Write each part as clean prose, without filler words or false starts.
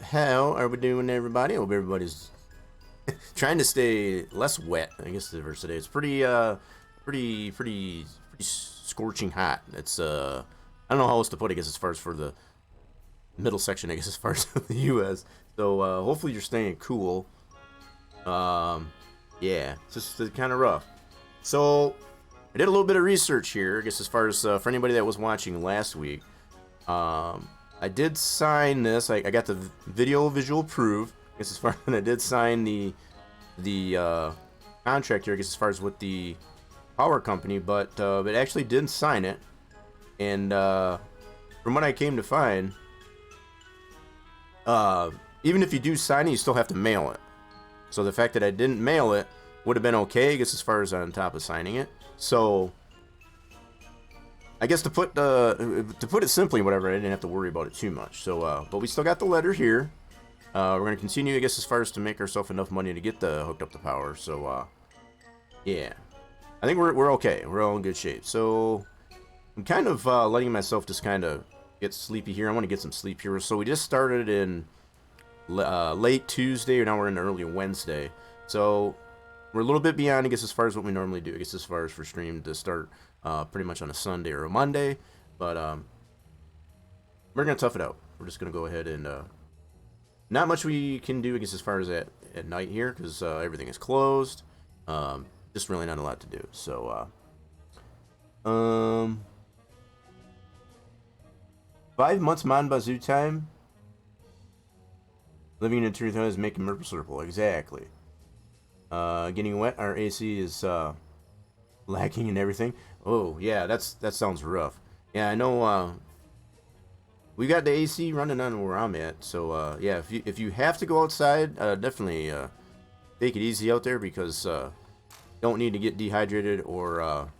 how are we doing, everybody? I hope everybody's trying to stay less wet. I guess the verse today it's pretty scorching hot. It's I don't know how else to put it. I guess as far as for the middle section, I guess as far as the U.S. So hopefully you're staying cool. Yeah, it's just kind of rough. So I did a little bit of research here. I guess as far as for anybody that was watching last week. I did sign this. I got the visual proof. I guess as far as I did sign the contract here. I guess as far as with the power company, but it actually didn't sign it. And from what I came to find, even if you do sign it, you still have to mail it. So the fact that I didn't mail it would have been okay. I guess as far as on top of signing it. So I guess to put it simply, whatever, I didn't have to worry about it too much. So, but we still got the letter here. We're gonna continue, I guess, as far as to make ourselves enough money to get the hooked up the power. So, yeah, I think we're okay. We're all in good shape. So, I'm kind of letting myself just kind of get sleepy here. I want to get some sleep here. So we just started in late Tuesday, and now we're in early Wednesday. So we're a little bit beyond, I guess, as far as what we normally do. I guess as far as for stream to start. Pretty much on a Sunday or a Monday, but we're gonna tough it out. We're just gonna go ahead and not much we can do, I guess, as far as at night here, because everything is closed. Just really not a lot to do. So 5 months Mon Bazou time. Living in a truth is making Merple Circle. Exactly. Getting wet. Our AC is lacking and everything. Oh yeah, that sounds rough. Yeah, I know. We got the AC running on where I'm at, so yeah. If you have to go outside, definitely take it easy out there, because don't need to get dehydrated or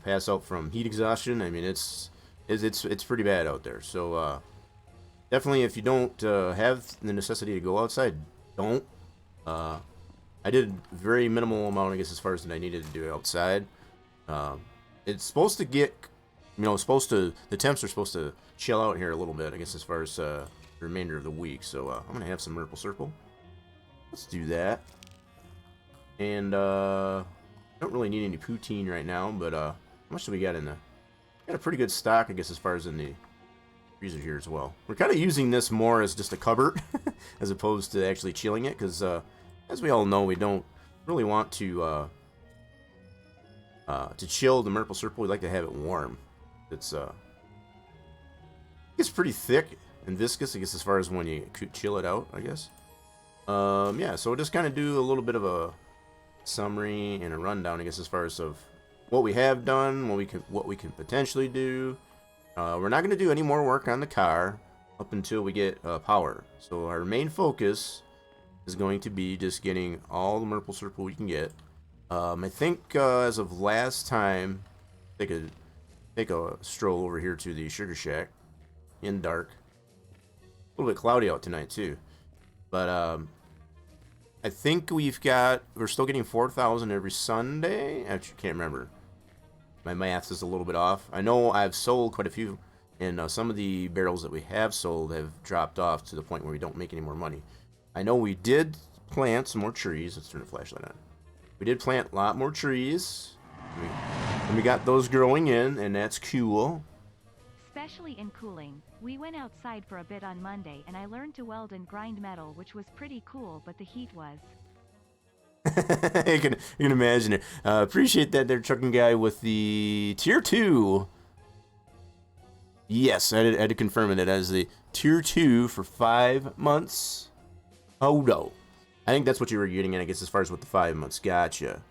pass out from heat exhaustion. I mean, it's pretty bad out there. So definitely, if you don't have the necessity to go outside, don't. I did very minimal amount, I guess, as far as that I needed to do outside. It's supposed to get, the temps are supposed to chill out here a little bit, I guess, as far as the remainder of the week. So I'm gonna have some Merple Circle. Let's do that. And I don't really need any poutine right now, but how much do we got in the? Got a pretty good stock, I guess, as far as in the freezer here as well. We're kind of using this more as just a cupboard as opposed to actually chilling it, because as we all know, we don't really want to chill the Merple Circle. We like to have it warm. It's pretty thick and viscous, I guess, as far as when you chill it out, I guess. Yeah, so we'll just kind of do a little bit of a summary and a rundown, I guess, as far as of what we have done, what we can potentially do. We're not going to do any more work on the car up until we get power. So our main focus is going to be just getting all the Merple Circle we can get. I think as of last time, take a stroll over here to the Sugar Shack in dark. A little bit cloudy out tonight too, but I think we're still getting 4,000 every Sunday. Actually, can't remember. My math is a little bit off. I know I've sold quite a few, and some of the barrels that we have sold have dropped off to the point where we don't make any more money. I know we did plant some more trees. Let's turn the flashlight on. We did plant a lot more trees. And we got those growing in, and that's cool. Especially in cooling. We went outside for a bit on Monday, and I learned to weld and grind metal, which was pretty cool, but the heat was. you can imagine it. Appreciate that there, trucking guy with the tier 2. Yes, I had to confirm it as the tier 2 for 5 months. Oh no. I think that's what you were getting at, I guess, as far as what the 5 months. Gotcha.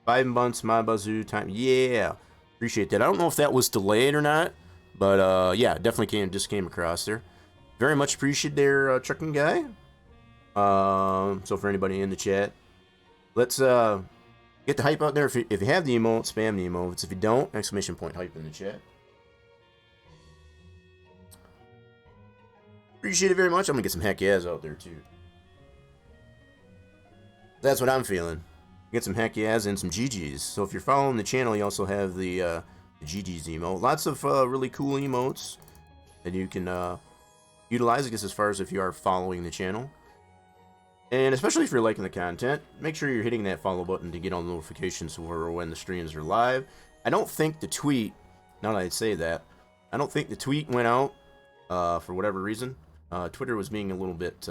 5 months, Mon Bazou time. Yeah. Appreciate that. I don't know if that was delayed or not, but yeah, definitely just came across there. Very much appreciate there, trucking guy. So for anybody in the chat, let's get the hype out there. If you have the emote, spam the emotes. If you don't, exclamation point hype in the chat. Appreciate it very much. I'm gonna get some heck yeahs out there too. That's what I'm feeling. Get some heck yeahs and some GGs. So if you're following the channel, you also have the GGs emote. Lots of really cool emotes that you can utilize, I guess, as far as if you are following the channel. And especially if you're liking the content, make sure you're hitting that follow button to get all the notifications for when the streams are live. I don't think the tweet, now that I say that, I don't think the tweet went out for whatever reason. Twitter was being a little bit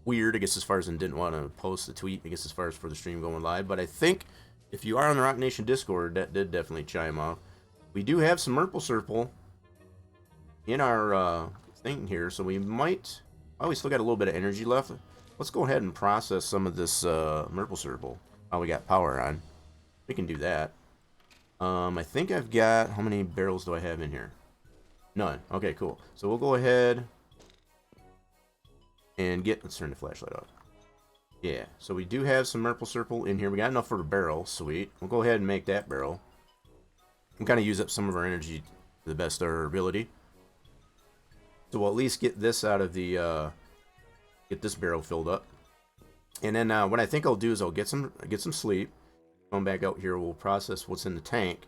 weird, I guess, as far as and didn't want to post the tweet, I guess, as far as for the stream going live. But I think if you are on the Rock Nation Discord, that did definitely chime off. We do have some Merple Serple in our thing here, so we might... Oh, we still got a little bit of energy left. Let's go ahead and process some of this Merple Serple while we got power on. We can do that. I think I've got... How many barrels do I have in here? None. Okay, cool. So we'll go ahead and get... Let's turn the flashlight off. Yeah, so we do have some Merple Serple in here. We got enough for the barrel. Sweet. We'll go ahead and make that barrel. We'll kind of use up some of our energy to the best of our ability. So we'll at least get this out of the, get this barrel filled up. And then what I think I'll do is I'll get some sleep. Going back out here, we'll process what's in the tank.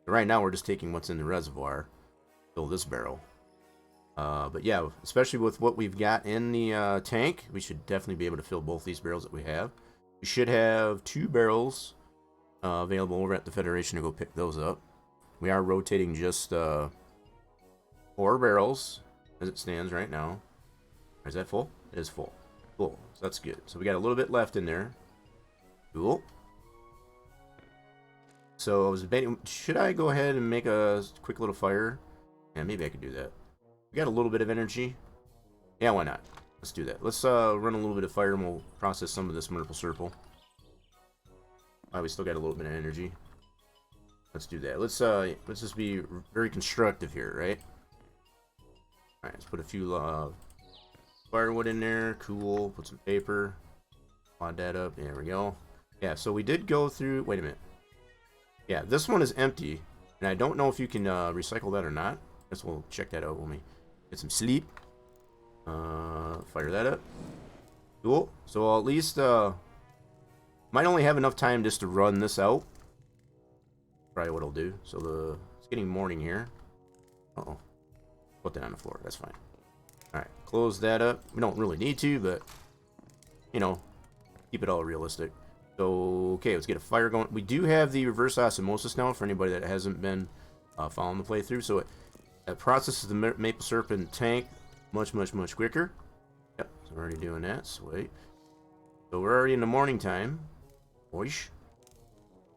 But right now we're just taking what's in the reservoir. Fill this barrel. But yeah, especially with what we've got in the tank, we should definitely be able to fill both these barrels that we have. We should have 2 barrels available over at the Federation to go pick those up. We are rotating just 4 barrels as it stands right now. Is that full? It is full. Cool. So that's good. So we got a little bit left in there. Cool. So I was debating, should I go ahead and make a quick little fire? Yeah, maybe I could do that. We got a little bit of energy. Yeah, why not? Let's do that. Let's run a little bit of fire and we'll process some of this Merple Serple. We still got a little bit of energy. Let's do that. Let's just be very constructive here, right? Alright, let's put a few firewood in there. Cool. Put some paper. Wad that up. There we go. Yeah, so we did go through... Wait a minute. Yeah, this one is empty. And I don't know if you can recycle that or not. Guess we'll check that out when we get some sleep. Fire that up. Cool. So I'll at least... might only have enough time just to run this out. Probably what I'll do. So it's getting morning here. Uh-oh. Put that on the floor. That's fine. Alright, close that up. We don't really need to, but, you know, keep it all realistic. So, okay, let's get a fire going. We do have the reverse osmosis now for anybody that hasn't been following the playthrough. So it processes the maple syrup in the tank much quicker. Yep, so we're already doing that. Sweet. So we're already in the morning time. Oish.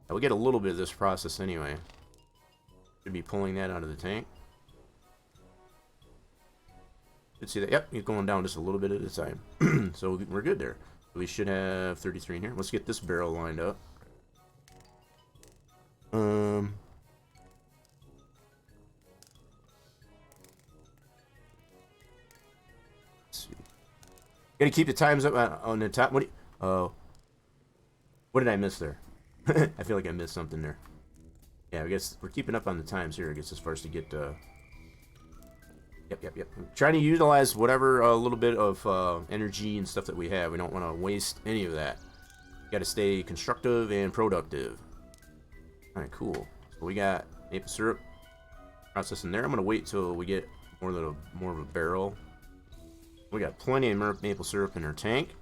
We'll get a little bit of this process anyway. Should be pulling that out of the tank. Should see that. Yep, he's going down just a little bit at a time. So we're good there. We should have 33 in here. Let's get this barrel lined up. Let's see. Gotta keep the times up on the top. What did I miss there? I feel like I missed something there. Yeah, I guess we're keeping up on the times here, I guess, as far as to get... Yep. Trying to utilize whatever little bit of energy and stuff that we have. We don't want to waste any of that. Got to stay constructive and productive. Alright, cool. So we got maple syrup processing there. I'm going to wait till we get more of a barrel. We got plenty of maple syrup in our tank.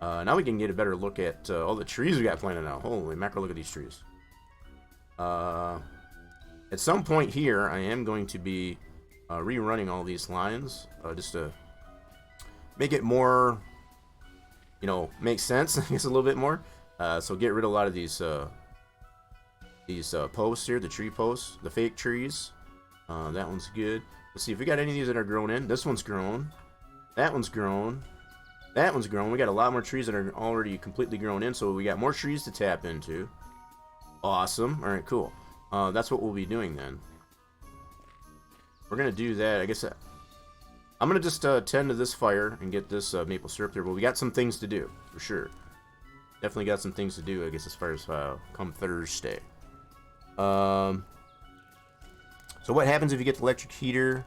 Now we can get a better look at all the trees we got planted out. Holy mackerel, look at these trees. At some point here, I am going to be rerunning all these lines just to make it more, you know, make sense, I guess, a little bit more. So get rid of a lot of these posts here, the tree posts, the fake trees. That one's good. Let's see if we got any of these that are grown in. This one's grown. That one's grown. That one's grown. We got a lot more trees that are already completely grown in, so we got more trees to tap into. Awesome. All right, cool. That's what we'll be doing then. We're gonna do that. I guess I'm gonna just tend to this fire and get this maple syrup there. But we got some things to do for sure. Definitely got some things to do, I guess, as far as come Thursday. So what happens if you get the electric heater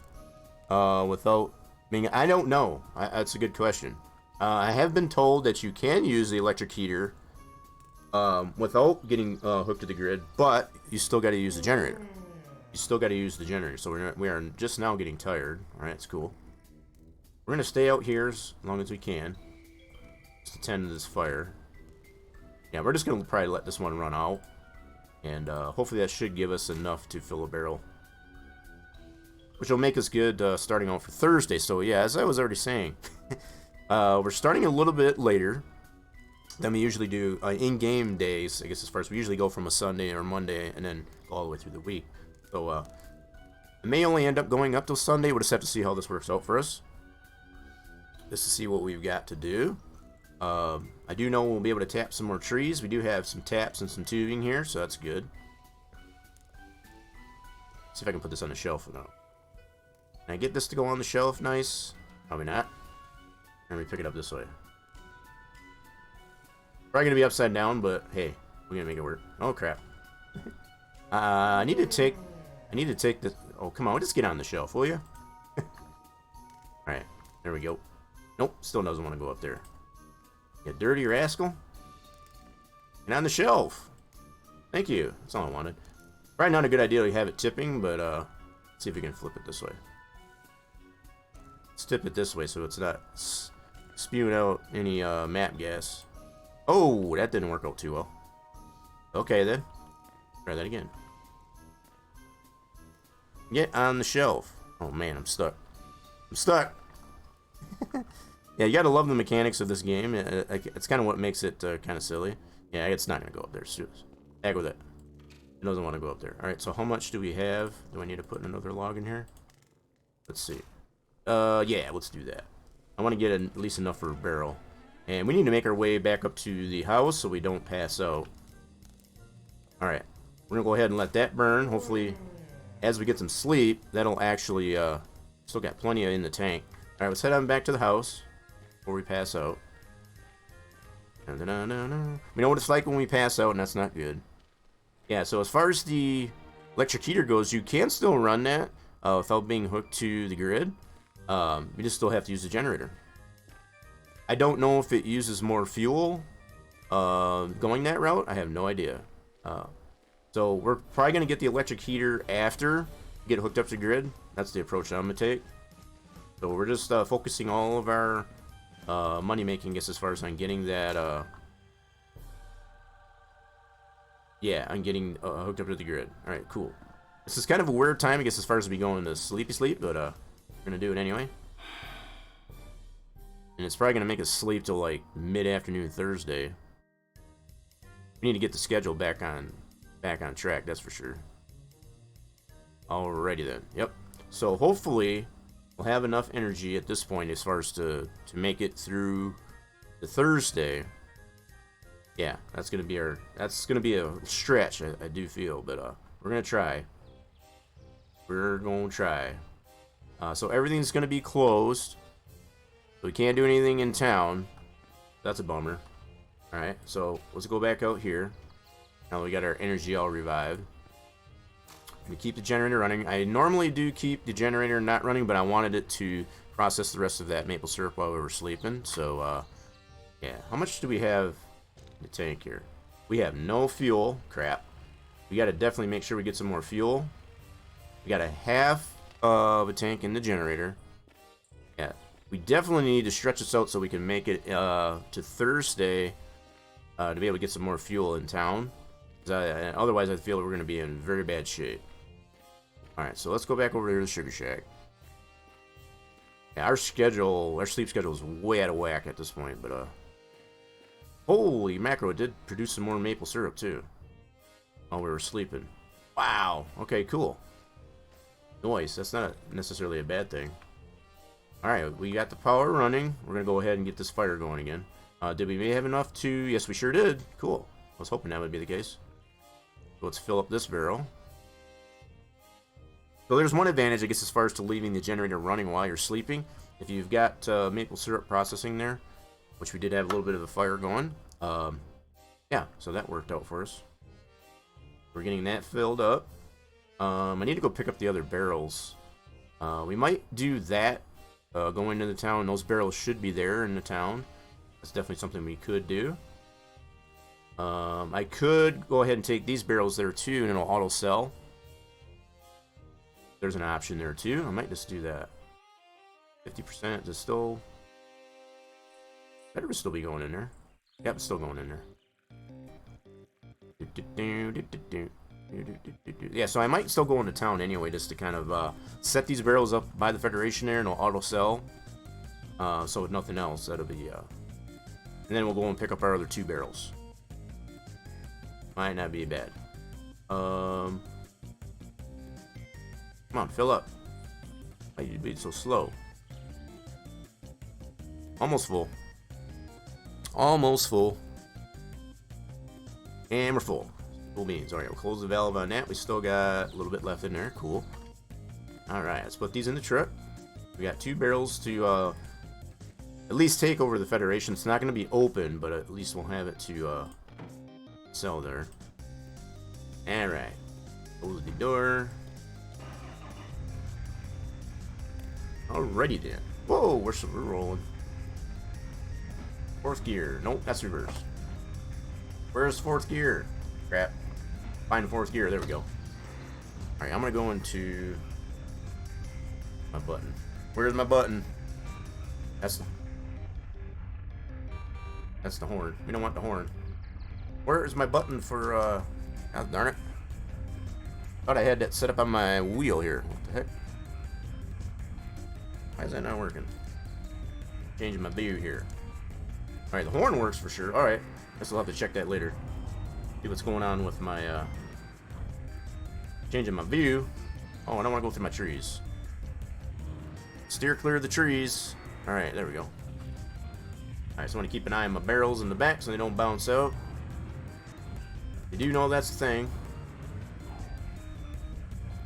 without being... I don't know. That's a good question. I have been told that you can use the electric heater without getting hooked to the grid, but you still got to use the generator. you still got to use the generator. So we are just now getting tired. All right, it's cool. We're gonna stay out here as long as we can. Just attend to this fire. Yeah, we're just gonna probably let this one run out, and hopefully that should give us enough to fill a barrel, which will make us good starting out for Thursday. So yeah, as I was already saying, we're starting a little bit later than we usually do in-game days. I guess as far as we usually go from a Sunday or Monday and then go all the way through the week. So it may only end up going up till Sunday. We'll just have to see how this works out for us. Just to see what we've got to do. I do know we'll be able to tap some more trees. We do have some taps and some tubing here, so that's good. See if I can put this on the shelf or not. Can I get this to go on the shelf nice? Probably not. Let me pick it up this way. Probably gonna be upside down, but hey, we're gonna make it work. Oh crap. I need to take this. Oh come on, just get on the shelf, will you? Alright, there we go. Nope, still doesn't want to go up there. You dirty rascal. And on the shelf. Thank you. That's all I wanted. Probably not a good idea to have it tipping, but let's see if we can flip it this way. Let's tip it this way so it's not spewing out any map gas. Oh, that didn't work out too well. Okay then. Try that again. Get on the shelf. Oh man, I'm stuck. I'm stuck. Yeah, you gotta love the mechanics of this game. It's kind of what makes it kind of silly. Yeah, it's not gonna go up there. Heck with it. It doesn't want to go up there. Alright, so how much do we have? Do I need to put another log in here? Let's see. Yeah, let's do that. I want to get at least enough for a barrel. And we need to make our way back up to the house so we don't pass out. Alright, we're gonna go ahead and let that burn. Hopefully, as we get some sleep, that'll actually, still got plenty in the tank. Alright, let's head on back to the house before we pass out. We know what it's like when we pass out, and that's not good. Yeah, so as far as the electric heater goes, you can still run that without being hooked to the grid. You just still have to use the generator. I don't know if it uses more fuel going that route. I have no idea. So we're probably going to get the electric heater after we get hooked up to the grid. That's the approach that I'm going to take. So we're just focusing all of our money making, I guess, as far as on getting that, yeah, I'm getting hooked up to the grid. Alright, cool. This is kind of a weird time, I guess, as far as we go into sleepy sleep, but we're going to do it anyway. And it's probably going to make us sleep till like mid-afternoon Thursday. We need to get the schedule back on track, that's for sure. Alrighty then. Yep. So hopefully we'll have enough energy at this point as far as to make it through the Thursday. Yeah, that's gonna be a stretch, I do feel, but we're gonna try. We're gonna try. So everything's gonna be closed. So we can't do anything in town. That's a bummer. Alright, so let's go back out here. Now that we got our energy all revived. We keep the generator running. I normally do keep the generator not running, but I wanted it to process the rest of that maple syrup while we were sleeping. So, yeah. How much do we have in the tank here? We have no fuel. Crap. We got to definitely make sure we get some more fuel. We got a half of a tank in the generator. Yeah. We definitely need to stretch this out so we can make it to Thursday to be able to get some more fuel in town. Otherwise, I feel we're going to be in very bad shape. Alright, so let's go back over here to the Sugar Shack. Yeah, our sleep schedule is way out of whack at this point, but holy macro, it did produce some more maple syrup too while we were sleeping. Wow, okay, cool. Noise, that's not necessarily a bad thing. Alright, we got the power running. We're going to go ahead and get this fire going again. Did we have enough to... Yes, we sure did. Cool. I was hoping that would be the case. So let's fill up this barrel. So there's one advantage, I guess, as far as to leaving the generator running while you're sleeping. If you've got maple syrup processing there, which we did have a little bit of a fire going. Yeah, so that worked out for us. We're getting that filled up. I need to go pick up the other barrels. We might do that going into the town. Those barrels should be there in the town. That's definitely something we could do. I could go ahead and take these barrels there too, and it'll auto sell. There's an option there too. I might just do that. 50% is still... Better still be going in there. Yep, it's still going in there. Yeah, so I might still go into town anyway, just to kind of set these barrels up by the Federation there, and it'll auto sell. So with nothing else, that'll be... And then we'll go and pick up our other 2 barrels. Might not be bad. Come on, fill up. Why you being so slow? Almost full. Almost full. And we're full. Full beans. Alright, we'll close the valve on that. We still got a little bit left in there. Cool. Alright, let's put these in the truck. We got 2 barrels to at least take over the Federation. It's not going to be open, but at least we'll have it to sell there. Alright. Close the door. Alrighty then. Whoa, we're rolling. 4th gear. Nope, that's reverse. Where's 4th gear? Crap. Find 4th gear. There we go. Alright, I'm gonna go into my button. Where's my button? That's the horn. We don't want the horn. Where is my button for oh, darn it. Thought I had that set up on my wheel here. What the heck? Why is that not working? Changing my view here. Alright, the horn works for sure. Alright. Guess we'll have to check that later. See what's going on with my changing my view. Oh, I don't want to go through my trees. Steer clear of the trees. Alright, there we go. Alright, so I want to keep an eye on my barrels in the back so they don't bounce out. You do know that's the thing.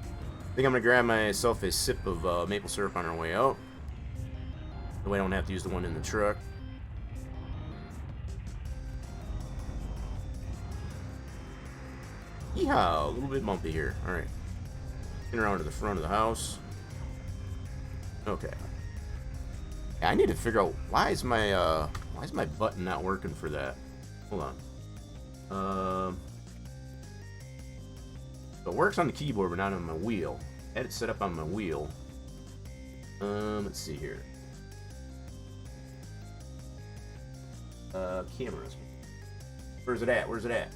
I think I'm going to grab myself a sip of maple syrup on our way out. That way I don't have to use the one in the truck. Yeehaw, a little bit bumpy here. Alright. Get around to the front of the house. Okay. Yeah, I need to figure out why is my button not working for that? Hold on. So it works on the keyboard but not on my wheel. I had it set up on my wheel. Let's see here. Cameras. Where's it at? Where's it at?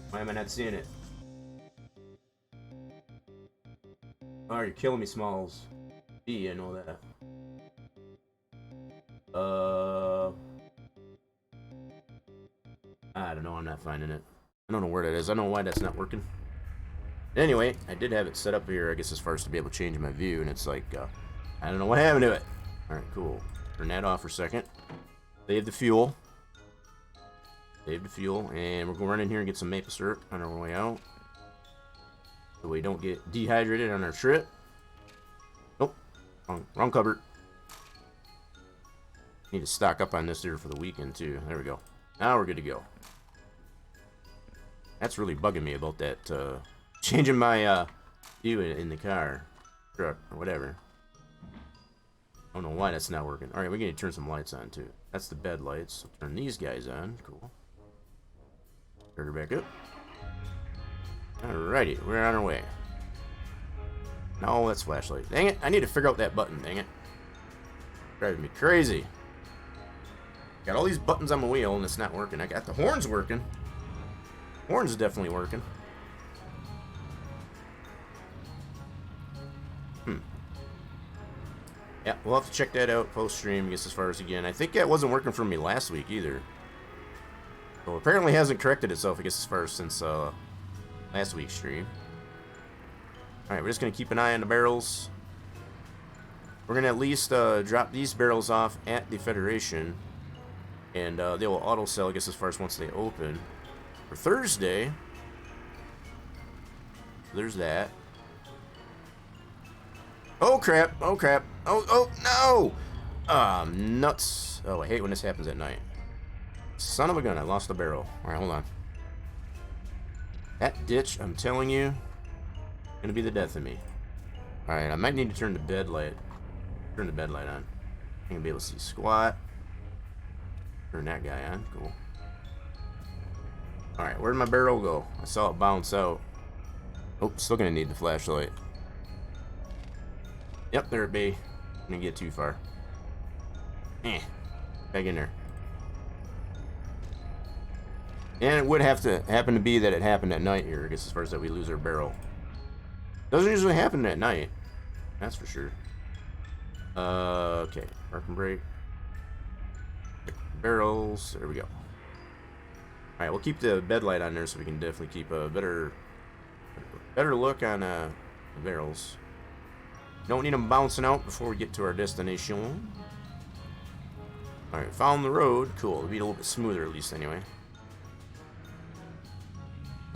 Why am I not seeing it? Oh, you're killing me, Smalls. B, I know that. I don't know, I'm not finding it. I don't know where that is. I don't know why that's not working. Anyway, I did have it set up here, I guess, as far as to be able to change my view, and it's like, I don't know what happened to it. Alright, cool. Turn that off for a second. Save the fuel. Save the fuel, and we're going to run in here and get some maple syrup on our way out. So we don't get dehydrated on our trip. Nope. Wrong cupboard. Need to stock up on this here for the weekend, too. There we go. Now we're good to go. That's really bugging me about that, changing my, view in the car. Truck, or whatever. I don't know why that's not working. Alright, we need to turn some lights on, too. That's the bed lights. So turn these guys on. Cool. Turn her back up. Alrighty, we're on our way. No, that's flashlight. Dang it, I need to figure out that button, dang it. Driving me crazy. Got all these buttons on my wheel and it's not working. I got the horns working. Horns is definitely working. Yeah, we'll have to check that out post-stream, I guess, as far as again. I think that wasn't working for me last week either. So apparently hasn't corrected itself, I guess, as far as since last week's stream. Alright, we're just going to keep an eye on the barrels. We're going to at least drop these barrels off at the Federation. And they will auto-sell, I guess, as far as once they open. For Thursday, there's that. Oh, crap. Oh, crap. Oh, no! Nuts. Oh, I hate when this happens at night. Son of a gun, I lost the barrel. Alright, hold on. That ditch, I'm telling you, gonna be the death of me. Alright, I might need to turn the bed light. Turn the bed light on. I'm gonna be able to see squat. Turn that guy on. Cool. Alright, where'd my barrel go? I saw it bounce out. Oh, still gonna need the flashlight. Yep, there it be. Didn't get too far. Back in there. And it would have to happen to be that it happened at night here, I guess, as far as that we lose our barrel. Doesn't usually happen at night. That's for sure. Okay. Park and brake. Barrels. There we go. Alright, we'll keep the bed light on there so we can definitely keep a better look on the barrels. Don't need them bouncing out before we get to our destination. Alright, found the road. Cool. It'll be a little bit smoother at least anyway.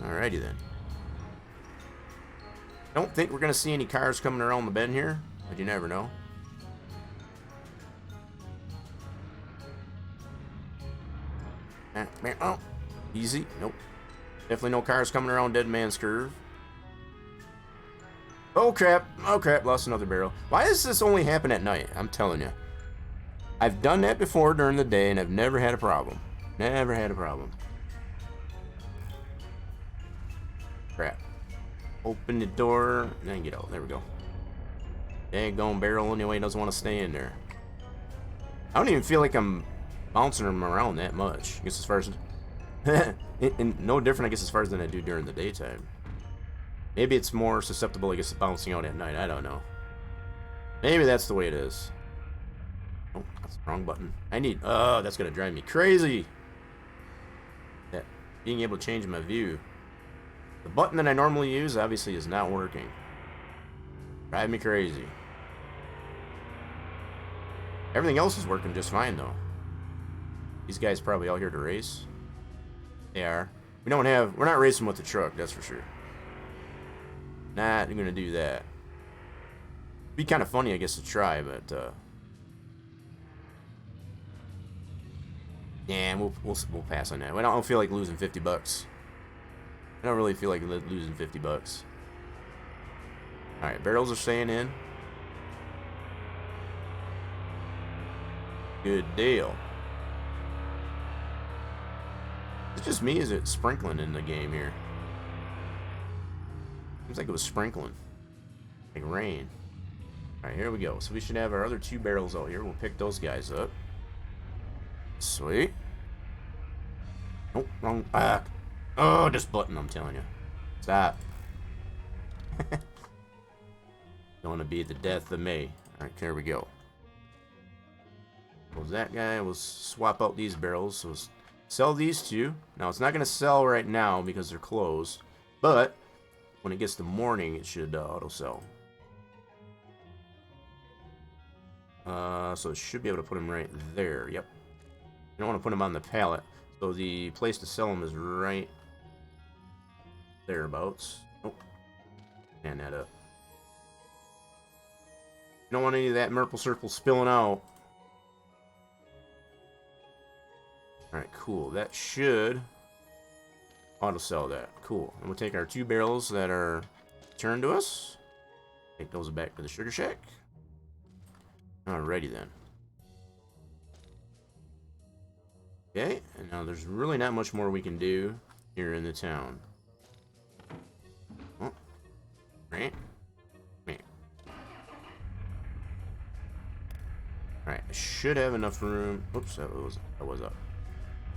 Alrighty then. Don't think we're going to see any cars coming around the bend here, but you never know. Oh, easy. Nope. Definitely no cars coming around Dead Man's Curve. Oh crap. Oh crap. Lost another barrel. Why does this only happen at night? I'm telling you. I've done that before during the day and I've never had a problem. Never had a problem. Crap. Open the door and then get out. There we go. Daggone barrel anyway doesn't want to stay in there. I don't even feel like I'm bouncing them around that much. I guess as far as and no different I guess as far as than I do during the daytime. Maybe it's more susceptible I guess to bouncing out at night. I don't know. Maybe that's the way it is. Oh, that's the wrong button. I need that's gonna drive me crazy. Yeah, being able to change my view. The button that I normally use obviously is not working. Drive me crazy. Everything else is working just fine though. These guys probably out here to race. They are. We're not racing with the truck, that's for sure. Not gonna do that. Be kind of funny I guess to try, but yeah, we'll pass on that. I don't feel like losing $50. I don't really feel like losing $50. Alright, barrels are staying in. Good deal. It's just me, is it sprinkling in the game here? Seems like it was sprinkling. Like rain. Alright, here we go. So we should have our other 2 barrels out here. We'll pick those guys up. Sweet. Nope, wrong. Oh, this button, I'm telling you. Stop. Don't want to be the death of me. Alright, there we go. Close that guy. We'll swap out these barrels. So we'll sell these 2. Now, it's not going to sell right now because they're closed. But when it gets to morning, it should auto sell. So it should be able to put them right there. Yep. You don't want to put them on the pallet. So the place to sell them is right thereabouts. Oh, stand that up. You don't want any of that maple syrup spilling out. Alright, cool. That should auto sell that. Cool. And we'll take our 2 barrels that are returned to us. Take those back to the sugar shack. Alrighty then. Okay, and now there's really not much more we can do here in the town. Oh, right. Alright, I should have enough room. Oops, that was up.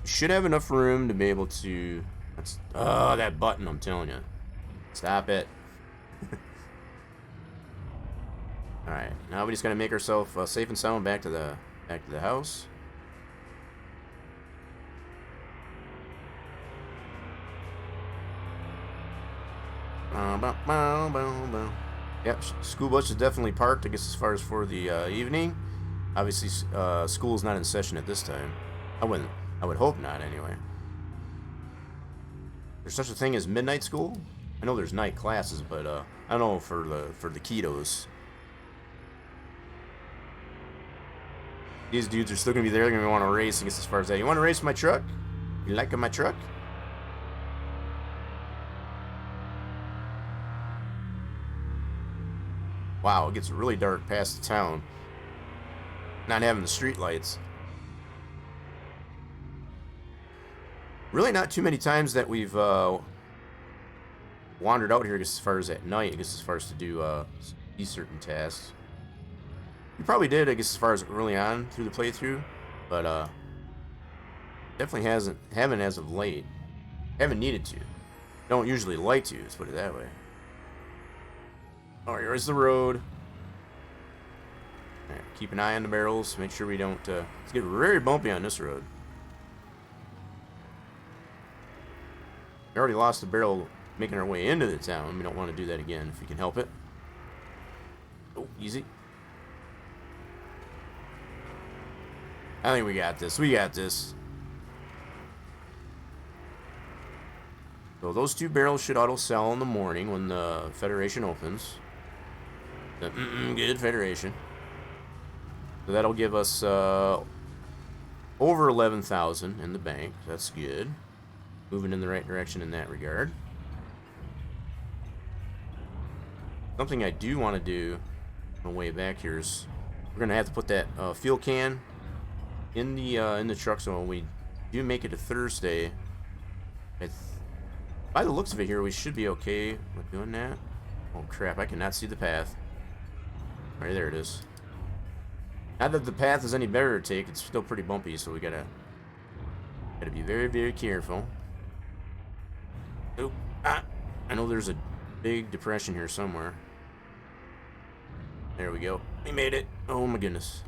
Should have enough room to be able to. That button! I'm telling you. Stop it. All right, now we just gotta make ourselves safe and sound back to the house. Yep, school bus is definitely parked. I guess as far as for the evening. Obviously, school is not in session at this time. I would hope not, anyway. There's such a thing as midnight school? I know there's night classes, but I don't know for the kiddos. These dudes are still gonna be there. They're gonna want to race. I guess as far as that, you want to race my truck? You like my truck? Wow, it gets really dark past the town. Not having the street lights. Really not too many times that we've wandered out here, I guess, as far as at night, I guess, as far as to do these certain tasks. We probably did, I guess, as far as early on through the playthrough, but definitely haven't as of late. Haven't needed to. Don't usually like to, let's put it that way. Alright, here's the road. Right, keep an eye on the barrels, make sure we don't it's getting very bumpy on this road. We already lost a barrel making our way into the town. We don't want to do that again if we can help it. Oh, easy. I think we got this. We got this. So those 2 barrels should auto-sell in the morning when the Federation opens. The good Federation. So that'll give us over 11,000 in the bank. That's good. Moving in the right direction in that regard. Something I do want to do on the way back here is we're gonna have to put that fuel can in the truck. So when we do make it to Thursday, by the looks of it here, we should be okay with doing that. Oh crap! I cannot see the path. Right there it is. Not that the path is any better to take; it's still pretty bumpy, so we gotta be very, very careful. Oh, I know there's a big depression here somewhere. There we go. We made it. Oh my goodness.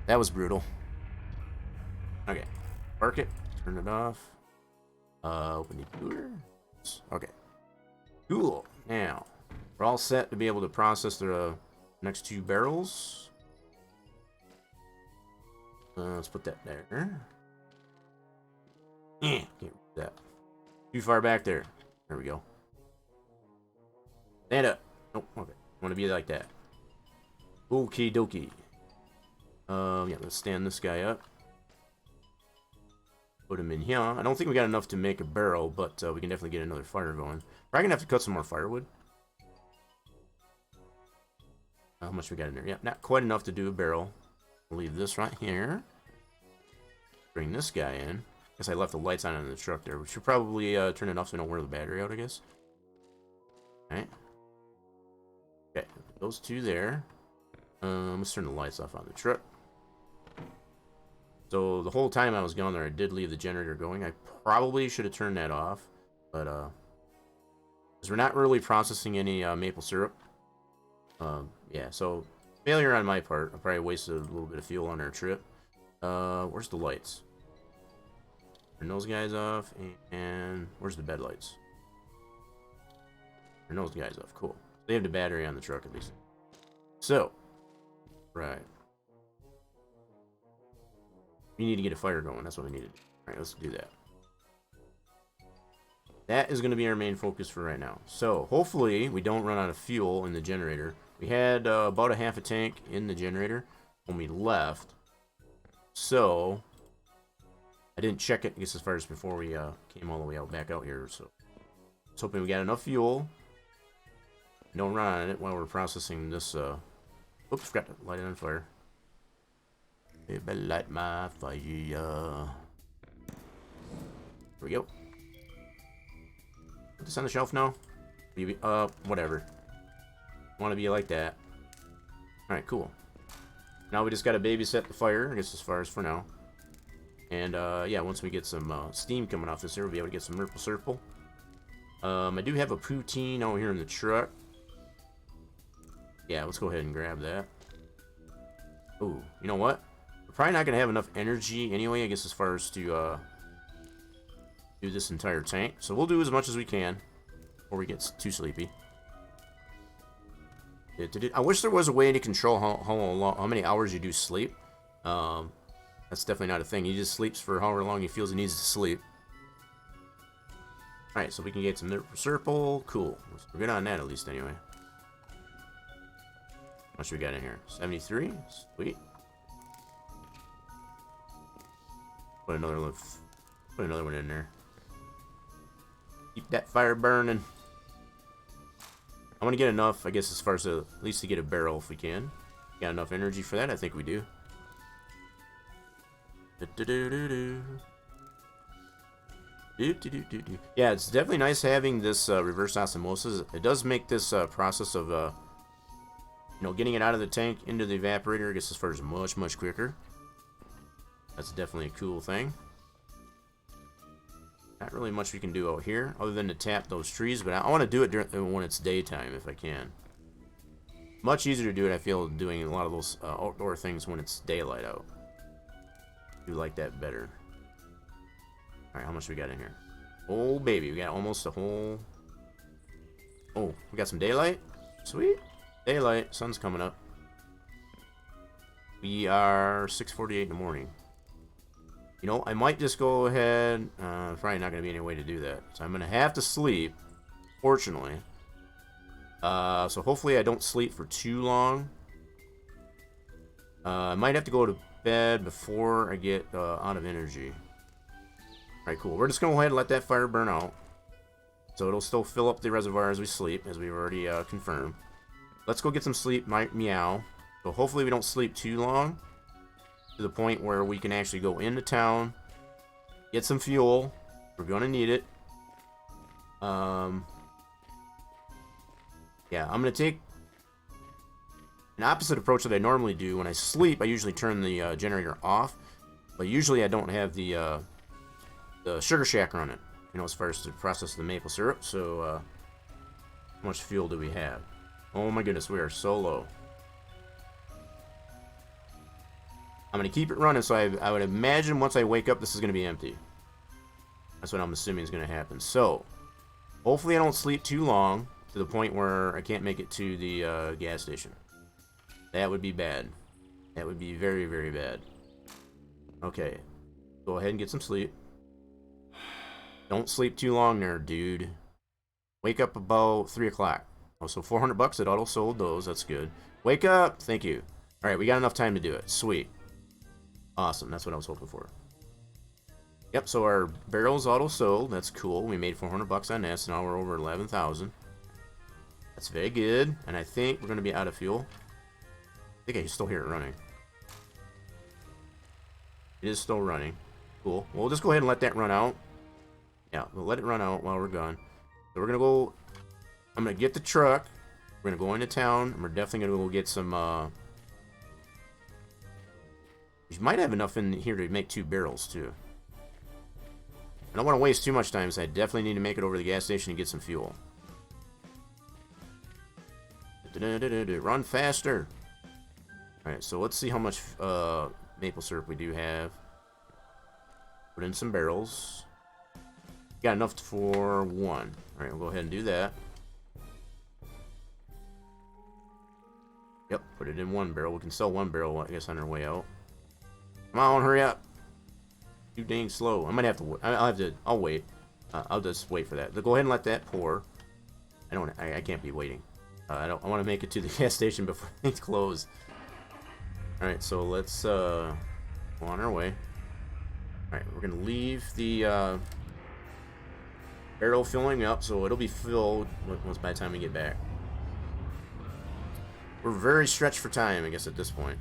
That was brutal. Okay. Park it. Turn it off. Open the door. Okay. Cool. Now, we're all set to be able to process the next 2 barrels. Let's put that there. Can't read that. Too far back there. There we go. Stand up. Oh, okay. Want to be like that. Okie dokie. Yeah, let's stand this guy up. Put him in here. I don't think we got enough to make a barrel, but we can definitely get another fire going. Probably gonna have to cut some more firewood. How much we got in there? Yeah, not quite enough to do a barrel. We'll leave this right here. Bring this guy in. Guess I left the lights on in the truck there. We should probably turn it off so we don't wear the battery out, I guess. Alright. Okay, those 2 there. Let's turn the lights off on the truck. So the whole time I was gone there, I did leave the generator going. I probably should have turned that off, but because we're not really processing any maple syrup. Yeah, so failure on my part. I probably wasted a little bit of fuel on our trip. Where's the lights? Turn those guys off, and where's the bed lights? Turn those guys off. Cool. They have the battery on the truck at least. So, right. We need to get a fire going. That's what we need to do. Alright, let's do that. That is going to be our main focus for right now. So, hopefully, we don't run out of fuel in the generator. We had about a half a tank in the generator when we left. So, I didn't check it, I guess, as far as before we came all the way back out here. So, I was hoping we got enough fuel. Don't run on it while we're processing this. Oops, forgot to light it on fire. Baby, light my fire. Here we go. Put this on the shelf now. Whatever. Want to be like that. Alright, cool. Now we just gotta babysit the fire, I guess, as far as for now. And, yeah, once we get some steam coming off this here, we'll be able to get some Maple Syrup. I do have a poutine out here in the truck. Yeah, let's go ahead and grab that. Ooh, you know what? We're probably not going to have enough energy anyway, I guess, as far as to do this entire tank. So we'll do as much as we can before we get too sleepy. I wish there was a way to control how many hours you do sleep. That's definitely not a thing. He just sleeps for however long he feels he needs to sleep. Alright, so we can get some Maple Syrup. Cool. We're good on that at least anyway. How much we got in here? 73? Sweet. Put another one in there. Keep that fire burning. I want to get enough, I guess, as far as at least to get a barrel if we can. Got enough energy for that? I think we do. Yeah, it's definitely nice having this reverse osmosis. It does make this process of, getting it out of the tank into the evaporator, I guess, as far as much quicker. That's definitely a cool thing. Not really much we can do out here, other than to tap those trees, but I want to do it when it's daytime, if I can. Much easier to do it, I feel, doing a lot of those outdoor things when it's daylight out. I do like that better. Alright, how much we got in here? Oh, baby, we got almost a whole... Oh, we got some daylight? Sweet. Daylight, sun's coming up. We are 6:48 in the morning. You know, I might just go ahead... probably not going to be any way to do that. So I'm going to have to sleep, fortunately. So hopefully I don't sleep for too long. I might have to go to bed before I get out of energy. Alright, cool. We're just going to go ahead and let that fire burn out. So it'll still fill up the reservoir as we sleep, as we've already confirmed. Let's go get some sleep, meow. So hopefully we don't sleep too long, to the point where we can actually go into town, get some fuel. We're going to need it. Yeah, I'm going to take an opposite approach that I normally do. When I sleep, I usually turn the generator off. But usually I don't have the sugar shack running, as far as to process the maple syrup. So, how much fuel do we have? Oh my goodness, we are so low. I'm going to keep it running, so I would imagine once I wake up, this is going to be empty. That's what I'm assuming is going to happen. So, hopefully I don't sleep too long, to the point where I can't make it to the gas station. That would be bad. That would be very, very bad. Okay. Go ahead and get some sleep. Don't sleep too long there, dude. Wake up about 3 o'clock. Oh, so $400 it auto sold those. That's good. Wake up! Thank you. Alright, we got enough time to do it. Sweet. Awesome. That's what I was hoping for. Yep, so our barrels auto sold. That's cool. We made $400 on that, so now we're over 11,000. That's very good. And I think we're going to be out of fuel. I think I can still hear it running. It is still running. Cool. We'll just go ahead and let that run out. Yeah, we'll let it run out while we're gone. So we're going to go... I'm going to get the truck. We're going to go into town. And we're definitely going to go get some... We might have enough in here to make 2 barrels, too. I don't want to waste too much time, so I definitely need to make it over to the gas station and get some fuel. Run faster! Alright, so let's see how much maple syrup we do have. Put in some barrels. Got enough for 1. Alright, we'll go ahead and do that. Yep, put it in 1 barrel. We can sell 1 barrel, I guess, on our way out. Come on, hurry up. Too dang slow. I might have to, I'll wait. I'll just wait for that. Go ahead and let that pour. I can't be waiting. I want to make it to the gas station before it's closed. Alright, so let's go on our way. Alright, we're going to leave the barrel filling up, so it'll be filled once by the time we get back. We're very stretched for time, I guess, at this point.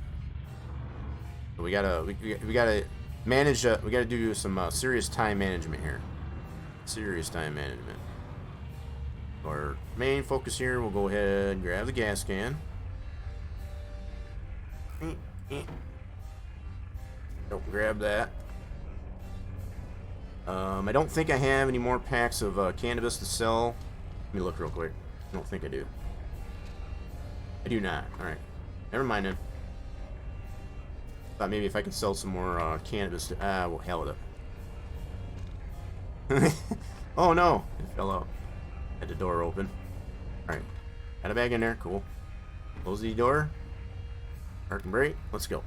But we gotta manage. We gotta do some serious time management here. Serious time management. Our main focus here. We'll go ahead and grab the gas can. Don't grab that. I don't think I have any more packs of cannabis to sell. Let me look real quick. I don't think I do. I do not. Alright. Never mind then. Thought maybe if I could sell some more cannabis to... well, hell with it. Oh no! It fell out. Had the door open. Alright. Got a bag in there. Cool. Close the door. Park and brake. Let's go.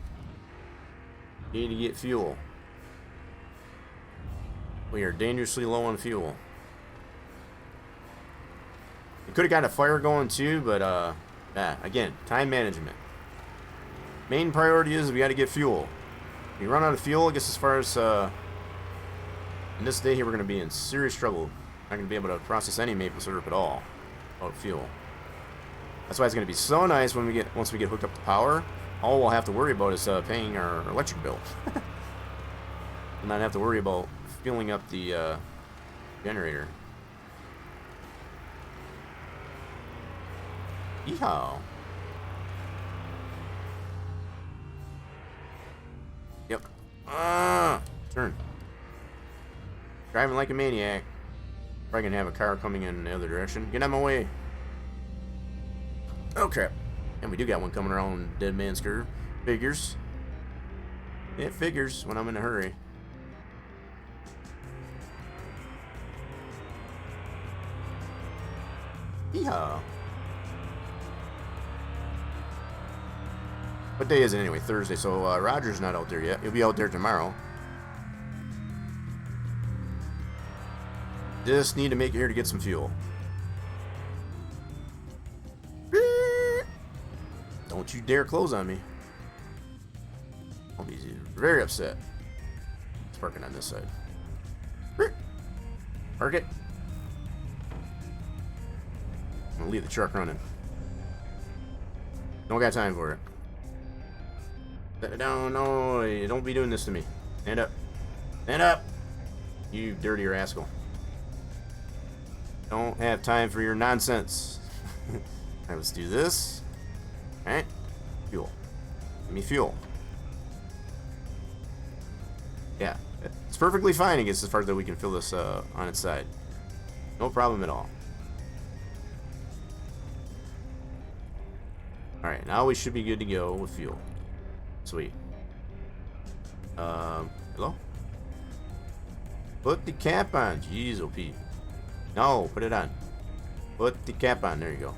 Need to get fuel. We are dangerously low on fuel. We could have got a fire going too, but again, time management. Main priority is we got to get fuel. If we run out of fuel, I guess as far as in this day here, we're going to be in serious trouble. Not going to be able to process any maple syrup at all without fuel. That's why it's going to be so nice when once we get hooked up to power. All we'll have to worry about is paying our electric bill. And not have to worry about filling up the Generator. Yeehaw. Yep. Turn. Driving like a maniac. Probably gonna have a car coming in the other direction. Get out of my way. Oh crap. And we do got one coming around Dead Man's Curve. Figures. It figures when I'm in a hurry. Yeehaw. What day is it anyway? Thursday. So Roger's not out there yet. He'll be out there tomorrow. Just need to make it here to get some fuel. Don't you dare close on me. I'll be very upset. It's parking on this side. Park it. I'm gonna leave the truck running. Don't got time for it. No, don't be doing this to me. Stand up. Stand up! You dirty rascal. Don't have time for your nonsense. Alright, let's do this. Alright. Fuel. Give me fuel. Yeah. It's perfectly fine, I guess, as far as that we can fill this on its side. No problem at all. Alright, now we should be good to go with fuel. Sweet. Hello? Put the cap on. Jeez, OP. No, put it on. Put the cap on. There you go.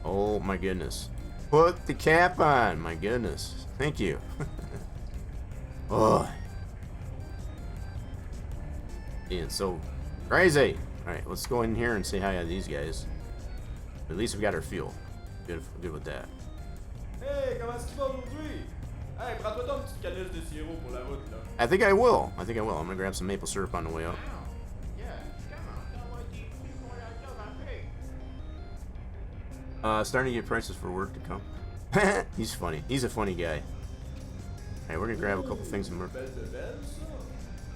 Oh, my goodness. Put the cap on. My goodness. Thank you. Oh. Being so crazy. Alright, let's go in here and say hi to these guys. At least we got our fuel. Good with that. Hey, comment est-ce qu'il va aujourd'hui? Hey, prends-toi ton petite canisse de sirop pour la route, là. I think I will. I'm gonna grab some maple syrup on the way up. Starting to get prices for work to come. He's funny. He's a funny guy. Hey, we're gonna grab a couple things and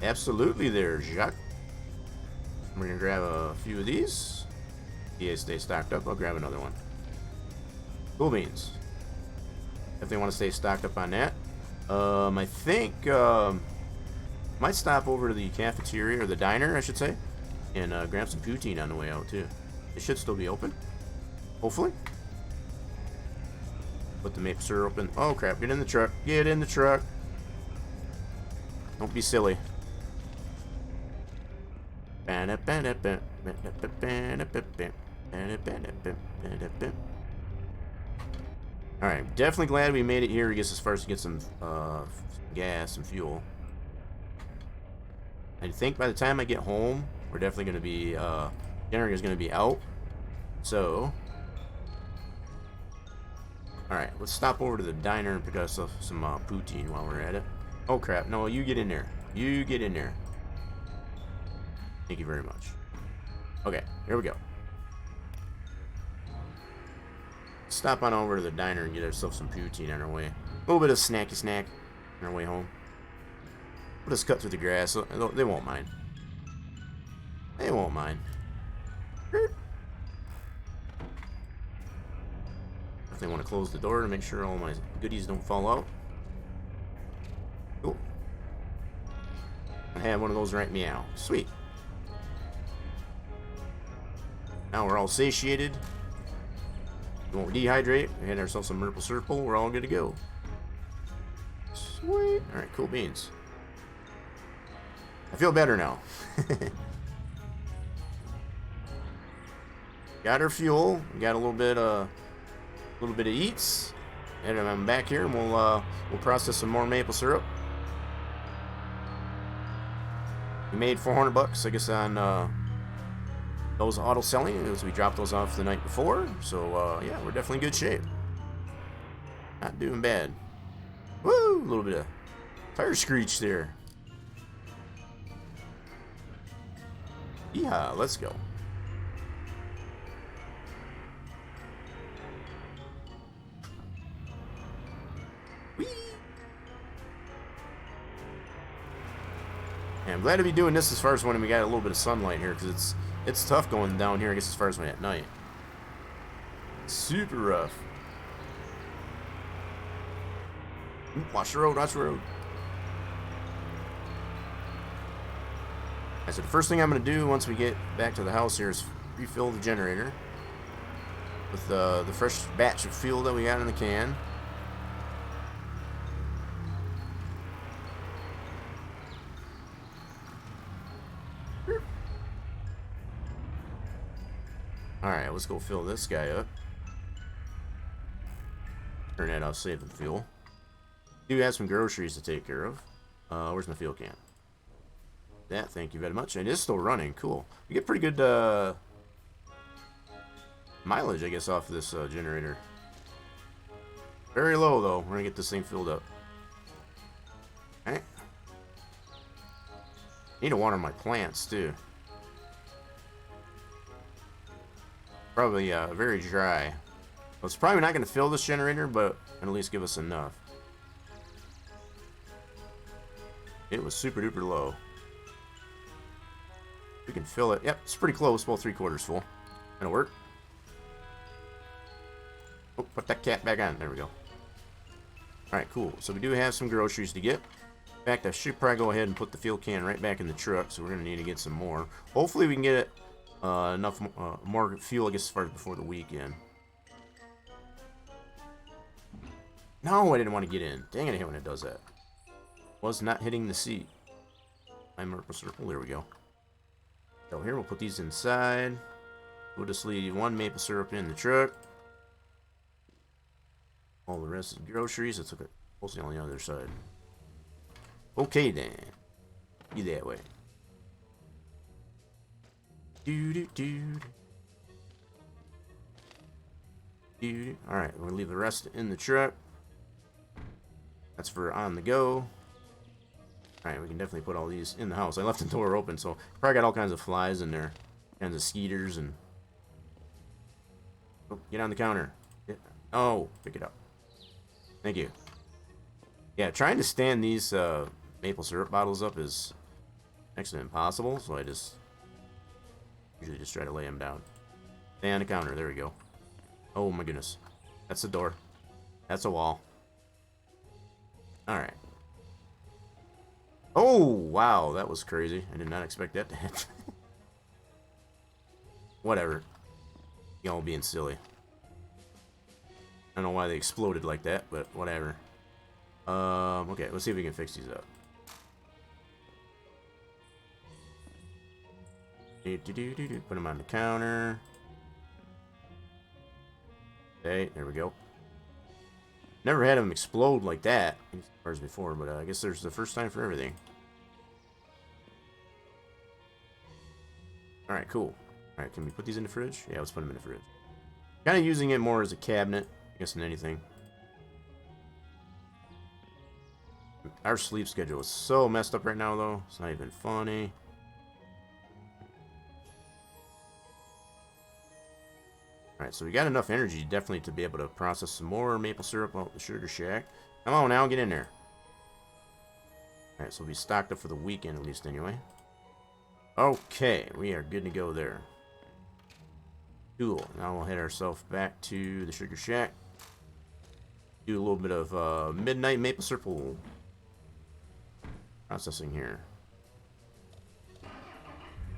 absolutely there, Jacques. We're gonna grab a few of these. Yeah, stay stocked up. I'll grab another one. Cool beans. If they want to stay stocked up on that. I think might stop over to the cafeteria or the diner, I should say, and grab some poutine on the way out too. It should still be open. Hopefully. Put the maple syrup in. Oh crap! Get in the truck. Get in the truck. Don't be silly. Alright, definitely glad we made it here. I guess as far as to get some gas and fuel. I think by the time I get home, we're definitely going to be, generator's going to be out. So, alright, let's stop over to the diner and pick up some poutine while we're at it. Oh crap, no, you get in there. You get in there. Thank you very much. Okay, here we go. Stop on over to the diner and get ourselves some poutine on our way. A little bit of snacky snack on our way home. We'll just cut through the grass. They won't mind. They won't mind. If they want to close the door to make sure all my goodies don't fall out. Cool. I have one of those right meow. Sweet. Now we're all satiated. We won't dehydrate. We had ourselves some maple syrup. We're all good to go. Sweet. Alright, cool beans. I feel better now. Got our fuel. We got a little bit of eats. And I'm back here and we'll process some more maple syrup. We made $400, I guess, on those auto selling as we dropped those off the night before. So yeah, we're definitely in good shape. Not doing bad. Woo! A little bit of tire screech there. Yeah, let's go. Whee! And glad to be doing this as far as when we got a little bit of sunlight here, because it's tough going down here, I guess, as far as when at night. Super rough. Watch the road, watch the road. So the first thing I'm going to do once we get back to the house here is refill the generator with the fresh batch of fuel that we got in the can. Alright, let's go fill this guy up. Turn that off, save the fuel. Do have some groceries to take care of. Where's my fuel can? That, thank you very much. It is still running. Cool. We get pretty good mileage, I guess, off of this generator. Very low, though. We're going to get this thing filled up. Okay. Need to water my plants, too. Probably very dry. Well, it's probably not going to fill this generator, but at least give us enough. It was super duper low. We can fill it. Yep, it's pretty close. Well, 3/4 full. That'll work. Oh, put that cap back on. There we go. Alright, cool. So we do have some groceries to get. In fact, I should probably go ahead and put the fuel can right back in the truck, so we're going to need to get some more. Hopefully we can get it enough more fuel, I guess, as far as before the weekend. No, I didn't want to get in. Dang it, I hate when it does that. Was not hitting the seat. My maple syrup. There we go. So here, we'll put these inside. We'll just leave one maple syrup in the truck. All the rest of the groceries. Let's look at mostly on the other side. Okay, then. Be that way. Alright, we're gonna leave the rest in the truck. That's for on the go. Alright, we can definitely put all these in the house. I left the door open, so probably got all kinds of flies in there. Kinds of skeeters and... Oh, get on the counter. Oh, pick it up. Thank you. Yeah, trying to stand these maple syrup bottles up is next to impossible, so I usually just try to lay them down. Stay on the counter. There we go. Oh my goodness. That's the door. That's a wall. Alright. Oh, wow. That was crazy. I did not expect that to happen. Whatever. Y'all being silly. I don't know why they exploded like that, but whatever. Okay, let's see if we can fix these up. Put them on the counter. Okay, there we go. Never had them explode like that as far as before, but I guess there's the first time for everything. Alright, cool. Alright, can we put these in the fridge? Yeah, let's put them in the fridge. Kind of using it more as a cabinet, I guess, than anything. Our sleep schedule is so messed up right now, though. It's not even funny. Alright, so we got enough energy definitely to be able to process some more maple syrup out the sugar shack. Come on now, get in there. Alright, so we'll be stocked up for the weekend at least anyway. Okay, we are good to go there. Cool. Now we'll head ourselves back to the sugar shack. Do a little bit of midnight maple syrup processing here.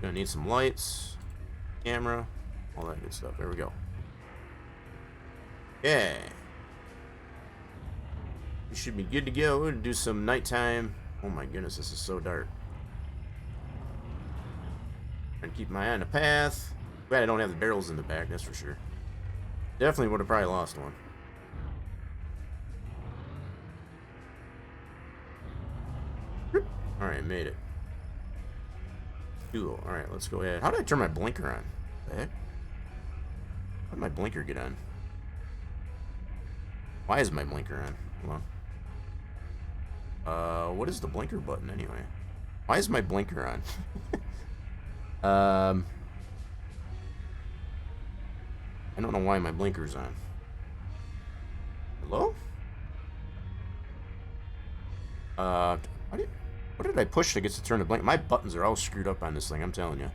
Gonna need some lights, camera, all that good stuff. There we go. Yeah. We should be good to go. We're gonna do some nighttime. Oh my goodness, this is so dark. Trying to keep my eye on the path. Glad I don't have the barrels in the back, that's for sure. Definitely would have probably lost one. Alright, made it. Cool. Alright, let's go ahead. How did I turn my blinker on? What the heck? How did my blinker get on? Why is my blinker on? Hold on. What is the blinker button anyway? Why is my blinker on? I don't know why my blinker's on. Hello? What did I push to get to turn the blank? My buttons are all screwed up on this thing, I'm telling you.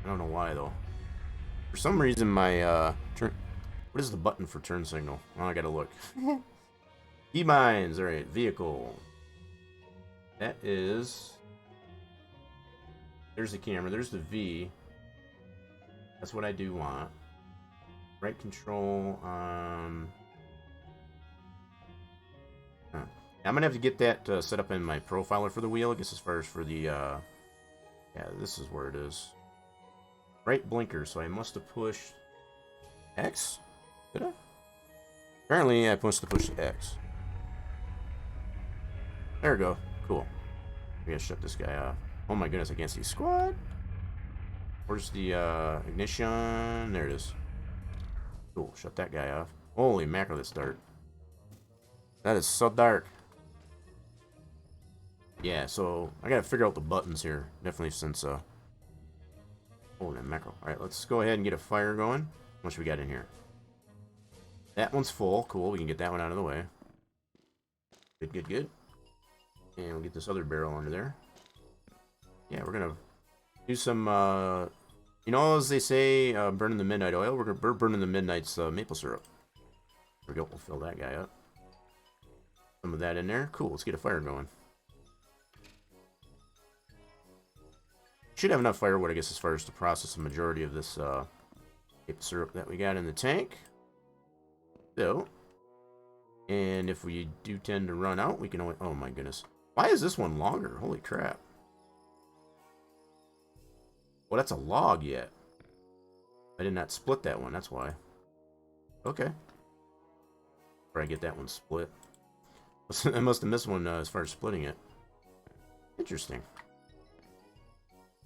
I don't know why, though. For some reason, my, turn... What is the button for turn signal? Oh, I gotta look. Key mines. Alright, vehicle. That is... There's the camera. There's the V. That's what I do want. Right control. Huh. I'm gonna have to get that set up in my profiler for the wheel. I guess as far as for the, yeah, this is where it is. Right blinker, so I must have pushed X? Did I? Apparently, I must have pushed X. There we go. Cool. We gotta shut this guy off. Oh my goodness, I can't see squad. Where's the ignition? There it is. Cool, shut that guy off. Holy mackerel, that's dark. That is so dark. Yeah, so I gotta figure out the buttons here. Definitely since holy mackerel. Alright, let's go ahead and get a fire going. How much we got in here? That one's full. Cool, we can get that one out of the way. Good, good, good. And we'll get this other barrel under there. Yeah, we're gonna do some, you know, as they say, burning the midnight oil. We're burning the midnight's maple syrup. There we go. We'll fill that guy up. Some of that in there. Cool. Let's get a fire going. Should have enough firewood, I guess, as far as to process the majority of this maple syrup that we got in the tank. So, and if we do tend to run out, we can only... Oh my goodness. Why is this one longer? Holy crap. Well, that's a log yet. I did not split that one, that's why. Okay. Or I get that one split. I must have missed one as far as splitting it. Interesting.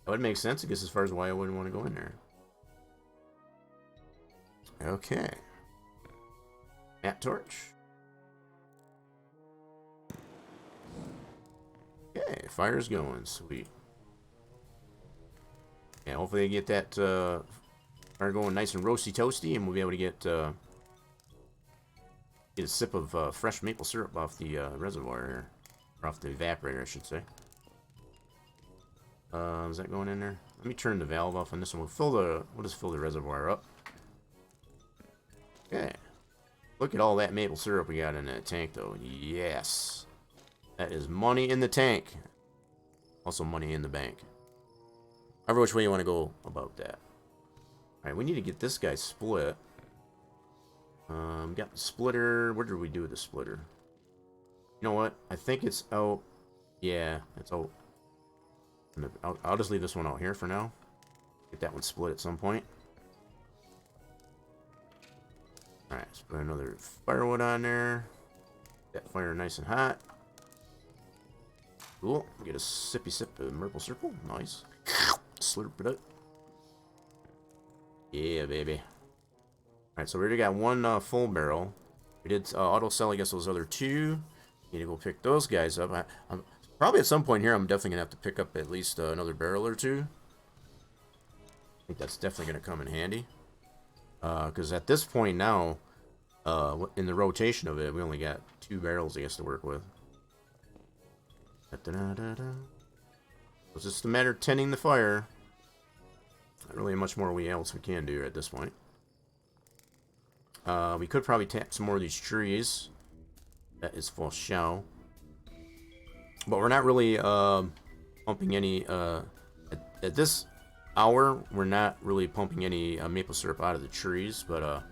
That would make sense, I guess, as far as why I wouldn't want to go in there. Okay. Map torch. Okay, fire's going. Sweet. Yeah, hopefully they get that fire going nice and roasty toasty, and we'll be able to get a sip of fresh maple syrup off the reservoir here. Or off the evaporator, I should say. Is that going in there? Let me turn the valve off on this one. We'll just fill the reservoir up. Okay. Look at all that maple syrup we got in that tank, though. Yes. That is money in the tank. Also money in the bank. However which way you want to go about that. Alright, we need to get this guy split. Got the splitter. What did we do with the splitter? You know what? I think it's out. Yeah, it's out. I'll just leave this one out here for now. Get that one split at some point. Alright, let's put another firewood on there. Get that fire nice and hot. Cool. Get a sippy sip of maple syrup. Nice. Slurp it up. Yeah, baby. Alright, so we already got one full barrel. We did auto sell, I guess, those other two. Need to go pick those guys up. I'm probably at some point here, I'm definitely going to have to pick up at least another barrel or two. I think that's definitely going to come in handy. Because at this point now, in the rotation of it, we only got 2 barrels, I guess, to work with. It's just a matter of tending the fire. Not really much more else we can do at this point. We could probably tap some more of these trees. That is for show. But we're not really pumping any... at this hour, we're not really pumping any maple syrup out of the trees. But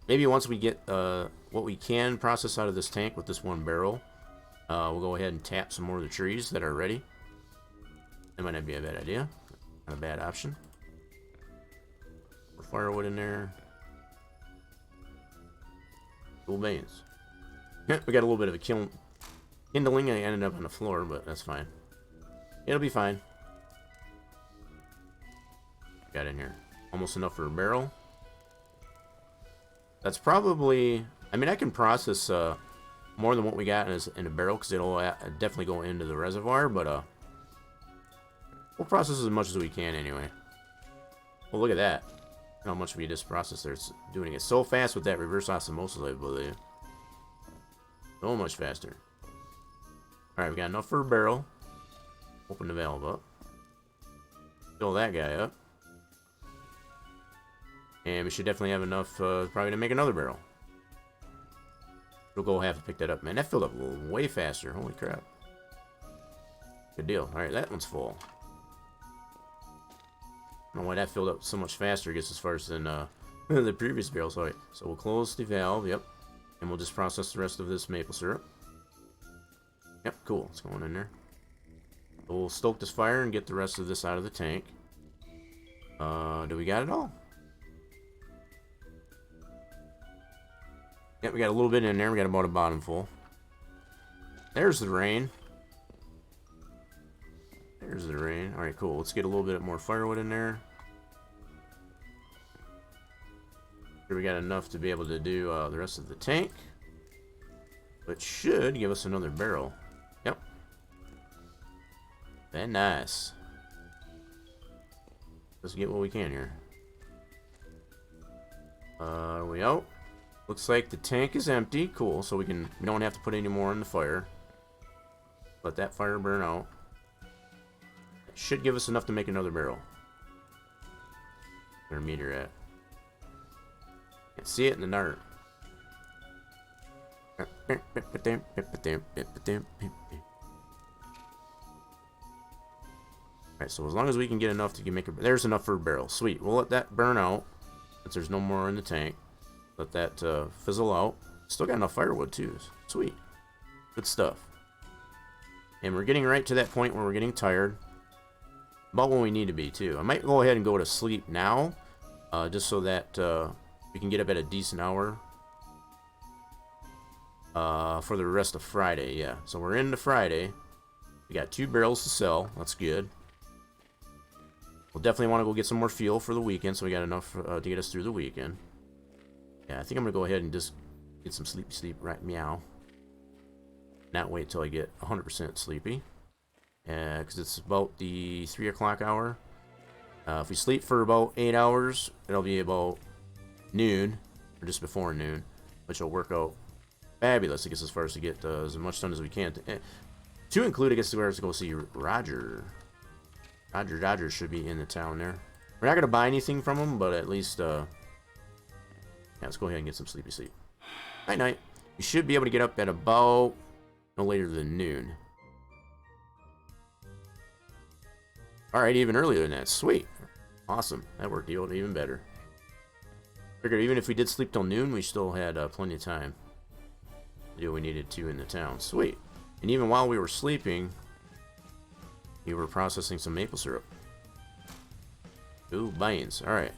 maybe once we get what we can process out of this tank with this one barrel, we'll go ahead and tap some more of the trees that are ready. That might not be a bad idea. Not a bad option. More firewood in there. Cool beans. Yeah, we got a little bit of a kindling. I ended up on the floor, but that's fine. It'll be fine. Got in here. Almost enough for a barrel. That's probably... I mean, I can process more than what we got in a barrel, because it'll definitely go into the reservoir, but we'll process as much as we can anyway. Well, look at that. How much we just processed there. It's doing it so fast with that reverse osmosis, I believe. So much faster. Alright, we got enough for a barrel. Open the valve up. Fill that guy up. And we should definitely have enough probably to make another barrel. We'll go have to pick that up. Man, that filled up way faster. Holy crap. Good deal. Alright, that one's full. I don't know why that filled up so much faster, I guess, as far as than the previous barrel. So we'll close the valve, yep. And we'll just process the rest of this maple syrup. Yep, cool. It's going in there. We'll stoke this fire and get the rest of this out of the tank. Do we got it all? Yep, we got a little bit in there. We got about a bottom full. There's the rain. There's the rain. Alright, cool. Let's get a little bit more firewood in there. Here we got enough to be able to do the rest of the tank. Which should give us another barrel. Yep. Very nice. Let's get what we can here. Are we out? Looks like the tank is empty. Cool. So we don't have to put any more in the fire. Let that fire burn out. It should give us enough to make another barrel. Where's our meter at? Can't see it in the dark. Alright, so as long as we can get enough to make there's enough for a barrel. Sweet. We'll let that burn out since there's no more in the tank. Let that fizzle out. Still got enough firewood too. Sweet. Good stuff. And we're getting right to that point where we're getting tired. About when we need to be too. I might go ahead and go to sleep now. Just so that we can get up at a decent hour. For the rest of Friday, yeah. So we're into Friday. We got 2 barrels to sell. That's good. We'll definitely want to go get some more fuel for the weekend, so we got enough to get us through the weekend. Yeah, I think I'm going to go ahead and just get some sleep right meow. Not wait till I get 100% sleepy. Because it's about the 3 o'clock hour. If we sleep for about 8 hours, it'll be about noon, or just before noon, which will work out fabulous. I guess as far as to get as much done as we can. To include, I guess, where to go see Roger. Roger should be in the town there. We're not going to buy anything from him, but at least, yeah, let's go ahead and get some sleepy sleep. Night night. We should be able to get up at about no later than noon. Alright, even earlier than that. Sweet. Awesome. That worked out even better. Figured even if we did sleep till noon, we still had plenty of time to do what we needed to in the town. Sweet. And even while we were sleeping, we were processing some maple syrup. Ooh, beans. Alright.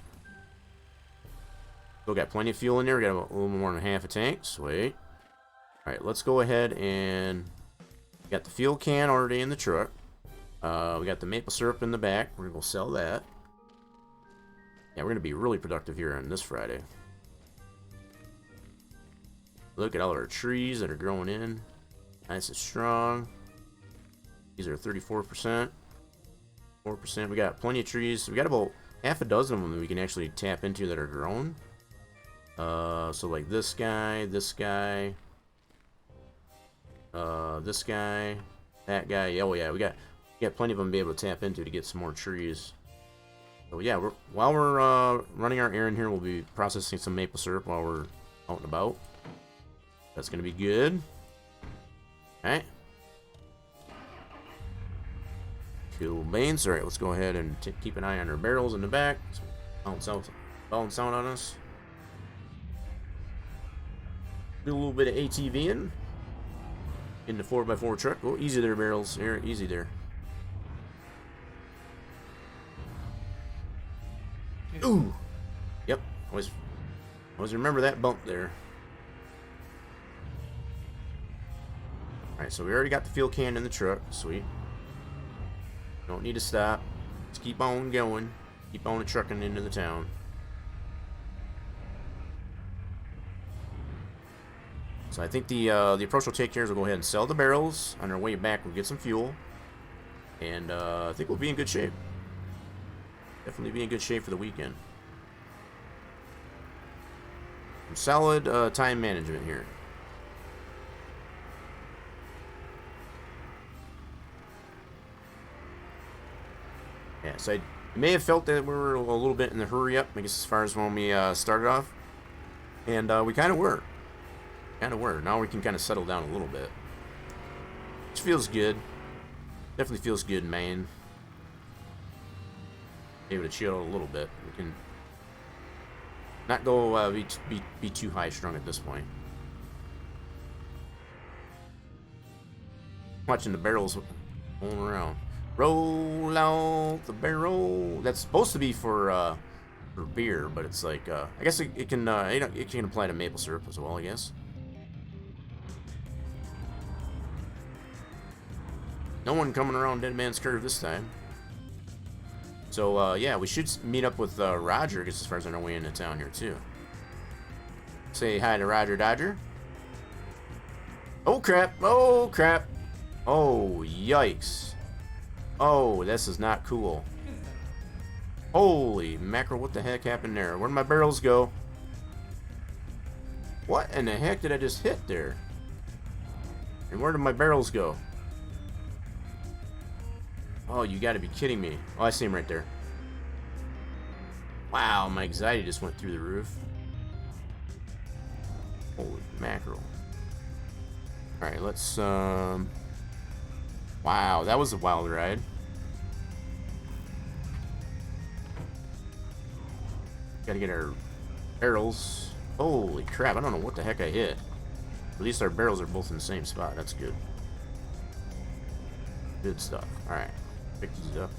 Still got plenty of fuel in there. We got a little more than half a tank. Sweet. Alright, let's go ahead and... We got the fuel can already in the truck. We got the maple syrup in the back. We're going to go sell that. Yeah, we're going to be really productive here on this Friday. Look at all our trees that are growing in. Nice and strong. These are 34%. 4%. We got plenty of trees. We got about half a dozen of them that we can actually tap into that are grown. So like this guy, this guy, this guy, that guy. Oh yeah, we got plenty of them to be able to tap into to get some more trees. So yeah, while we're running our errand here, we'll be processing some maple syrup while we're out and about. That's gonna be good. Alright. Cool beans. Alright, let's go ahead and keep an eye on our barrels in the back. So bounce out on us. Do a little bit of ATVing in the 4x4 truck. Oh, easy there, barrels. Here, easy there. Ooh. Yep. Always remember that bump there. Alright, so we already got the fuel can in the truck. Sweet. Don't need to stop. Just keep on going. Keep on trucking into the town. So I think the approach we'll take here is we'll go ahead and sell the barrels. On our way back, we'll get some fuel. And I think we'll be in good shape. Definitely be in good shape for the weekend. Some solid time management here. Yeah, so I may have felt that we were a little bit in the hurry up, I guess, as far as when we started off. And we kind of were. Now we can kind of settle down a little bit. Which feels good. Definitely feels good, man. Able to chill a little bit. We can not go be too high strung at this point. Watching the barrels rolling around. Roll out the barrel. That's supposed to be for beer, but it's like I guess it can apply to maple syrup as well, I guess. No one coming around Dead Man's Curve this time. So yeah, we should meet up with Roger, I guess, as far as on our way into town here too. Say hi to Roger Dodger. Oh crap! Oh crap! Oh yikes! Oh, this is not cool. Holy mackerel, what the heck happened there? Where'd my barrels go? What in the heck did I just hit there? And where did my barrels go? Oh, you gotta be kidding me. Oh, I see him right there. Wow, my anxiety just went through the roof. Holy mackerel. Alright, let's, wow, that was a wild ride. Gotta get our barrels. Holy crap, I don't know what the heck I hit. At least our barrels are both in the same spot. That's good. Good stuff. Alright, pick these up.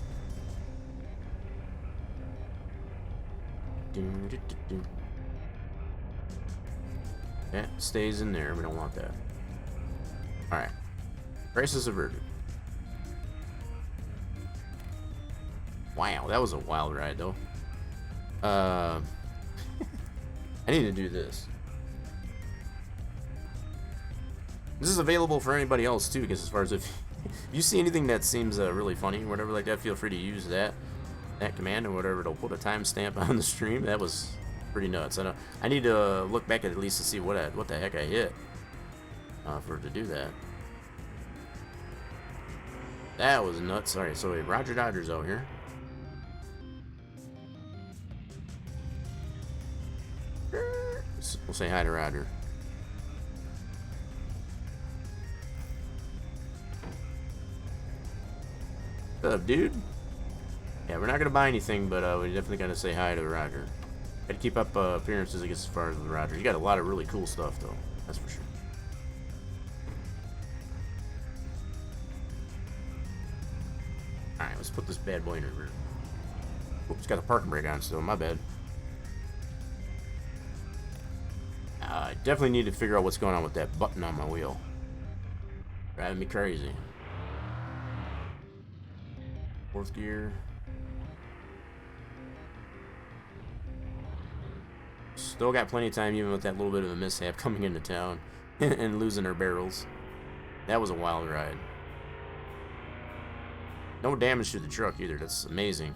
That stays in there. We don't want that. Alright. Crisis averted. Wow, that was a wild ride, though. I need to do this. This is available for anybody else, too, because as far as if you see anything that seems really funny or whatever like that, feel free to use that command or whatever. It'll put a timestamp on the stream. That was pretty nuts. I need to look back at least to see what the heck I hit for it to do that. That was nuts. Alright, so Roger Dodger's out here. We'll say hi to Roger. What's up, dude? Yeah, we're not gonna buy anything, but we definitely gotta say hi to Roger. Gotta keep up appearances, I guess, as far as with Roger. You got a lot of really cool stuff, though. That's for sure. Alright, let's put this bad boy in reverse. Oops, got the parking brake on still. My bad. I definitely need to figure out what's going on with that button on my wheel. Driving me crazy. Fourth gear. Still got plenty of time, even with that little bit of a mishap coming into town and losing our barrels. That was a wild ride. No damage to the truck either. That's amazing.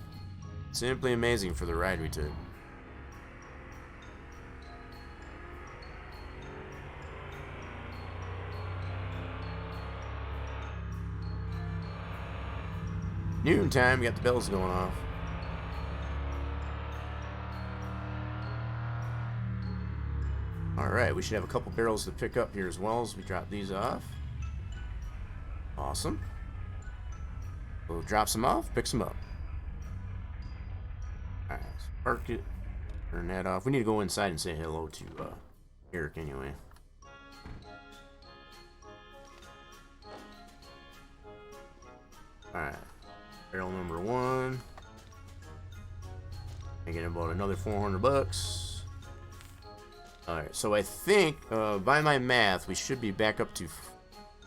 Simply amazing for the ride we took. Noontime, we got the bells going off. Alright, we should have a couple barrels to pick up here as well as we drop these off. Awesome. We'll drop some off, pick some up. Alright, let's park it. Turn that off. We need to go inside and say hello to Eric anyway. Alright. Barrel number 1. Making about another 400 bucks. Alright, so I think, by my math, we should be back up to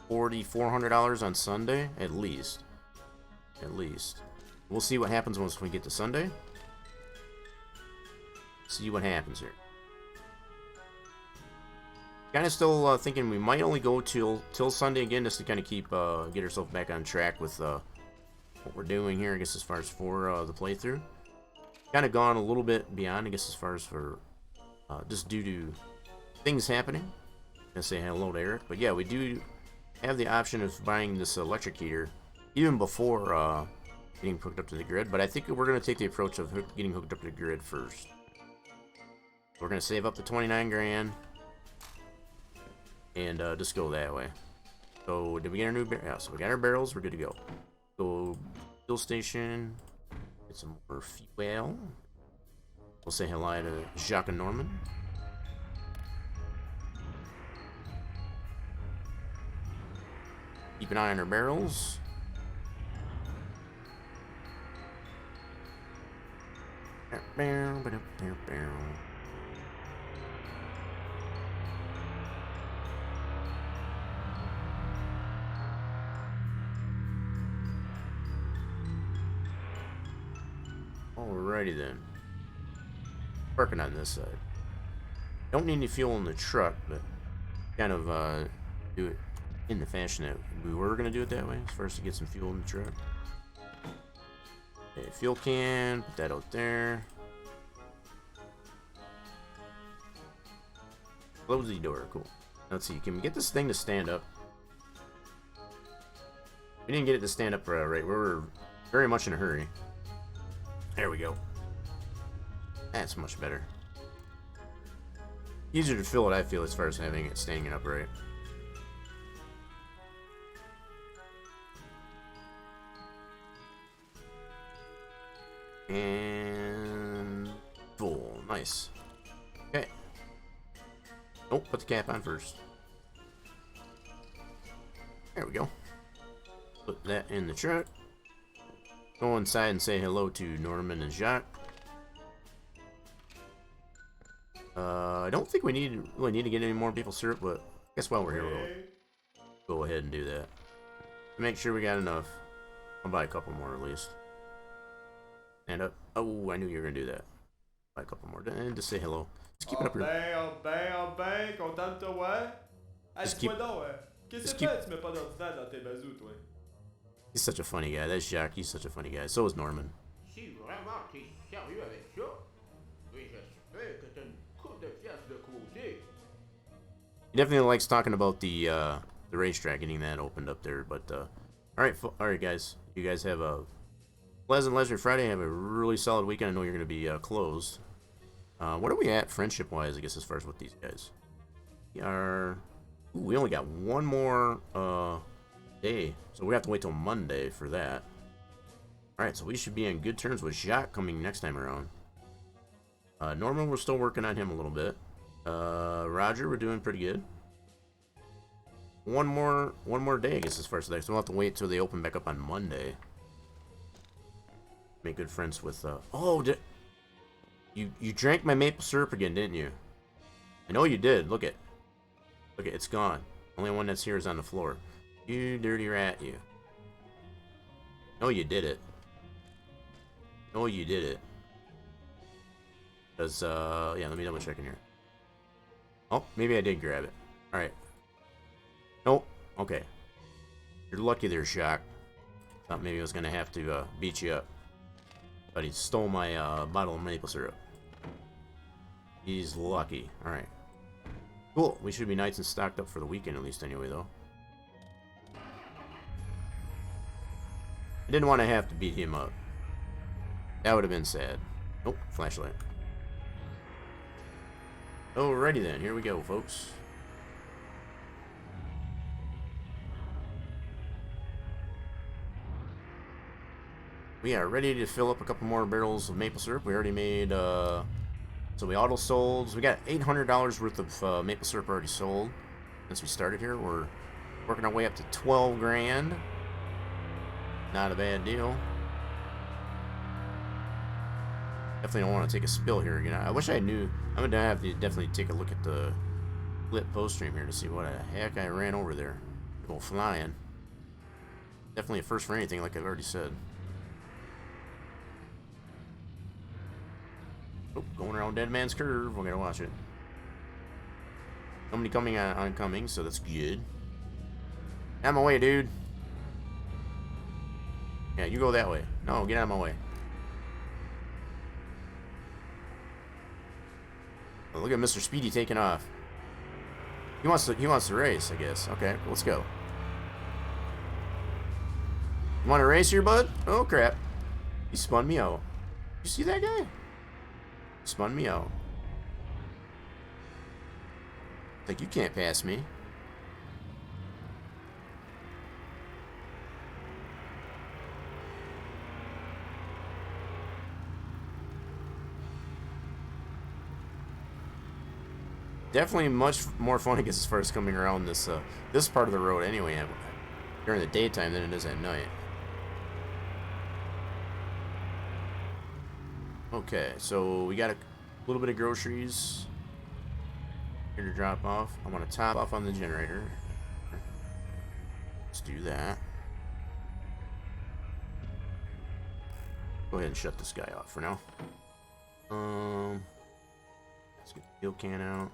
$400 on Sunday, at least. At least. We'll see what happens once we get to Sunday. See what happens here. Kind of still thinking we might only go till Sunday again, just to kind of keep get ourselves back on track with what we're doing here, I guess, as far as for the playthrough. Kind of gone a little bit beyond, I guess, as far as for just due to things happening. I say hello to Eric, but yeah, we do have the option of buying this electric heater even before getting hooked up to the grid, but I think we're going to take the approach of getting hooked up to the grid first. We're going to save up the 29 grand and just go that way. So, did we get our new barrels? Yeah, so we got our barrels. We're good to go. Go fuel station. Get some more fuel. We'll say hello to Jacques and Norman. Keep an eye on our barrels. Alrighty then. Working on this side. Don't need any fuel in the truck, but kind of do it in the fashion that we were gonna do it that way. First to get some fuel in the truck. Okay, fuel can, put that out there. Close the door, cool. Let's see, can we get this thing to stand up? We didn't get it to stand up right. We were very much in a hurry. There we go. That's much better. Easier to fill it, I feel, as far as having it standing upright. And full. Nice. Okay. Oh, put the cap on first. There we go. Put that in the truck. Go inside and say hello to Norman and Jacques. I don't think we really need to get any more maple syrup, but I guess while we're here, we'll go ahead and do that. Make sure we got enough. I'll buy a couple more at least. Stand up. Oh, I knew you were gonna do that. Buy a couple more. And just say hello. Just keep it up here. Content de te voir. Just keep- Dis-moi donc, qu'est-ce que tu fais? Tu mets pas d'ordinateur dans tes bazous, toi? He's such a funny guy. That's Jacques. He's such a funny guy. So is Norman. Si vraiment t'es sérieux avec ça, oui, j'espère que t'as une coupe de pièces de côté. He definitely likes talking about the racetrack, getting that opened up there. But all right, guys. You guys have a pleasant leisure Friday. Have a really solid weekend. I know you're going to be closed. What are we at friendship-wise? I guess as far as with these guys, we are. Ooh, we only got one more day, so we have to wait till Monday for that. All right, so we should be on good terms with Jacques coming next time around. Norman, we're still working on him a little bit. Roger, we're doing pretty good. One more day, I guess, as far as that. So we'll have to wait till they open back up on Monday. Make good friends with. You drank my maple syrup again, didn't you? I know you did. Look it, it's gone. Only one that's here is on the floor. You dirty rat, you. No, you did it. No, you did it. Cause yeah, let me double check in here. Oh, maybe I did grab it. All right. Nope. Okay. You're lucky there, Jacques. Thought maybe I was gonna have to beat you up. But he stole my bottle of maple syrup. He's lucky. Alright. Cool. We should be nice and stocked up for the weekend at least anyway, though. I didn't want to have to beat him up. That would have been sad. Nope. Flashlight. Alrighty then. Here we go, folks. We are ready to fill up a couple more barrels of maple syrup. We already made, so we auto sold. So we got $800 worth of maple syrup already sold since we started here. We're working our way up to 12 grand. Not a bad deal. Definitely don't want to take a spill here again. I wish I knew. I'm gonna have to definitely take a look at the clip post stream here to see what the heck I ran over there. Go flying. Definitely a first for anything, like I've already said. Oh, going around Dead Man's Curve. We're gonna watch it. Somebody coming oncoming, so that's good. Out of my way, dude. Yeah, you go that way. No, get out of my way. Oh, look at Mr. Speedy taking off. He wants to race, I guess. Okay, let's go. You want to race here, bud? Oh crap. He spun me out. You see that guy? Spun me out. Like, you can't pass me. Definitely much more fun, I guess, as far as coming around this this part of the road anyway during the daytime than it is at night. Okay, so we got a little bit of groceries here to drop off. I want to top off on the generator. Let's do that. Go ahead and shut this guy off for now. Let's get the fuel can out.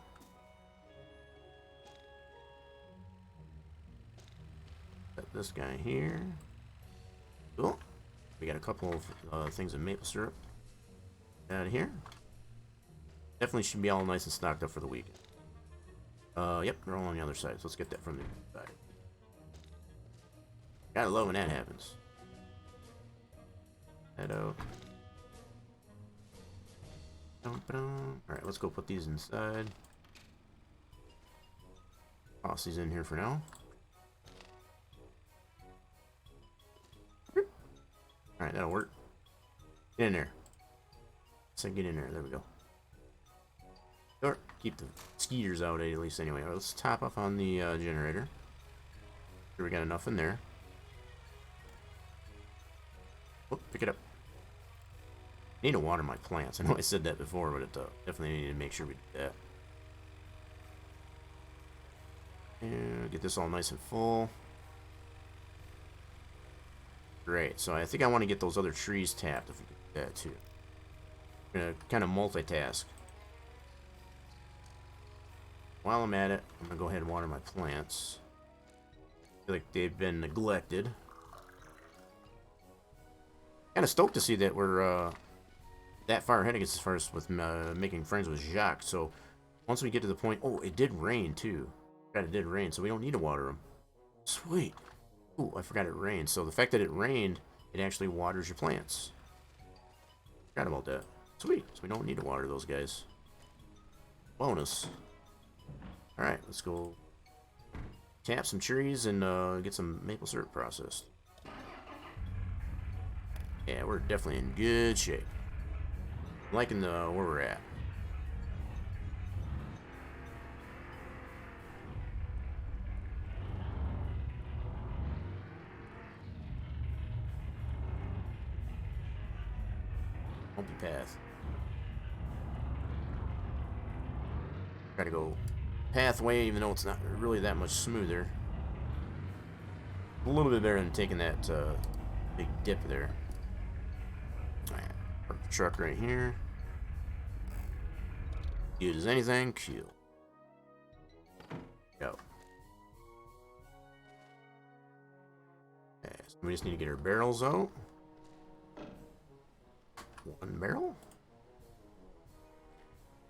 Set this guy here. Cool. We got a couple of things of maple syrup out of here. Definitely should be all nice and stocked up for the weekend. Yep, they're all on the other side, so let's get that from the other side. Gotta love when that happens. Head out. Alright, let's go put these inside. Toss these in here for now. Alright, that'll work. Get in there. So get in there. There we go. Or keep the skeeters out at least anyway. Right, let's top off on the generator. Sure we got enough in there. Oh, pick it up. I need to water my plants. I know I said that before, but it definitely need to make sure we do that. And get this all nice and full. Great. So I think I want to get those other trees tapped if we can do that too. I'm gonna kind of multitask. While I'm at it, I'm gonna go ahead and water my plants. I feel like they've been neglected. Kind of stoked to see that we're that far ahead, I guess, as far as with making friends with Jacques. So once we get to the point, oh, it did rain too. Forgot it did rain, so we don't need to water them. Sweet. Ooh, I forgot it rained. So the fact that it rained, it actually waters your plants. Forgot about that. Sweet. So we don't need to water those guys. Bonus. Alright, let's go tap some trees and get some maple syrup processed. Yeah, we're definitely in good shape. I'm liking where we're at. Bumpy path. Gotta go pathway, even though it's not really that much smoother. A little bit better than taking that big dip there. Alright, park the truck right here. Good as anything, cool. Go. Okay, so we just need to get our barrels out. One barrel.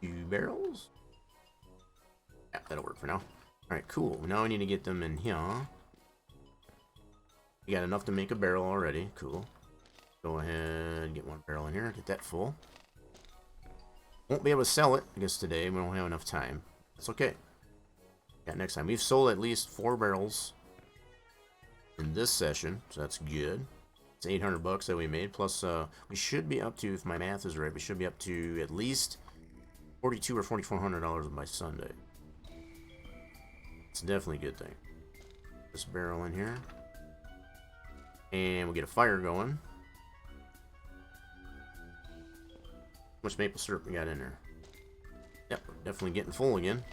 2 barrels. Yeah, that'll work for now. Alright, cool. Now we need to get them in here. We got enough to make a barrel already. Cool. Go ahead and get 1 barrel in here. Get that full. Won't be able to sell it, I guess, today. We don't have enough time. That's okay. Yeah, next time. We've sold at least 4 barrels in this session, so that's good. It's 800 bucks that we made. Plus, we should be up to, if my math is right, we should be up to at least $4,200 or $4,400 by Sunday. It's definitely a good thing. This barrel in here. And we'll get a fire going. How much maple syrup we got in there? Yep, we're definitely getting full again.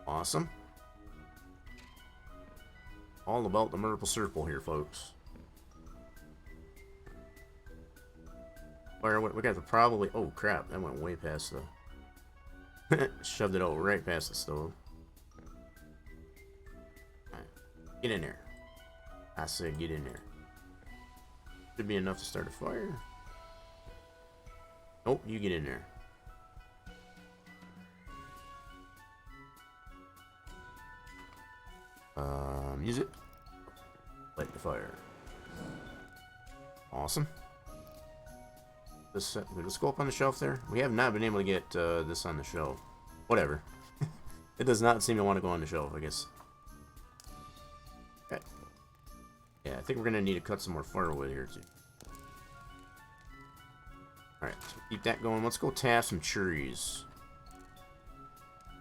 Awesome. All about the maple syrup here, folks. Fire, we got the probably... Oh, crap. That went way past the... Shoved it all right past the stove. Right. Get in there. I said get in there. Should be enough to start a fire. Nope, you get in there. Use it. Light the fire. Awesome. this. Let's go up on the shelf there. We have not been able to get this on the shelf. Whatever. It does not seem to want to go on the shelf, I guess. Okay. Yeah, I think we're gonna need to cut some more firewood here too. Alright, so keep that going. Let's go tap some trees.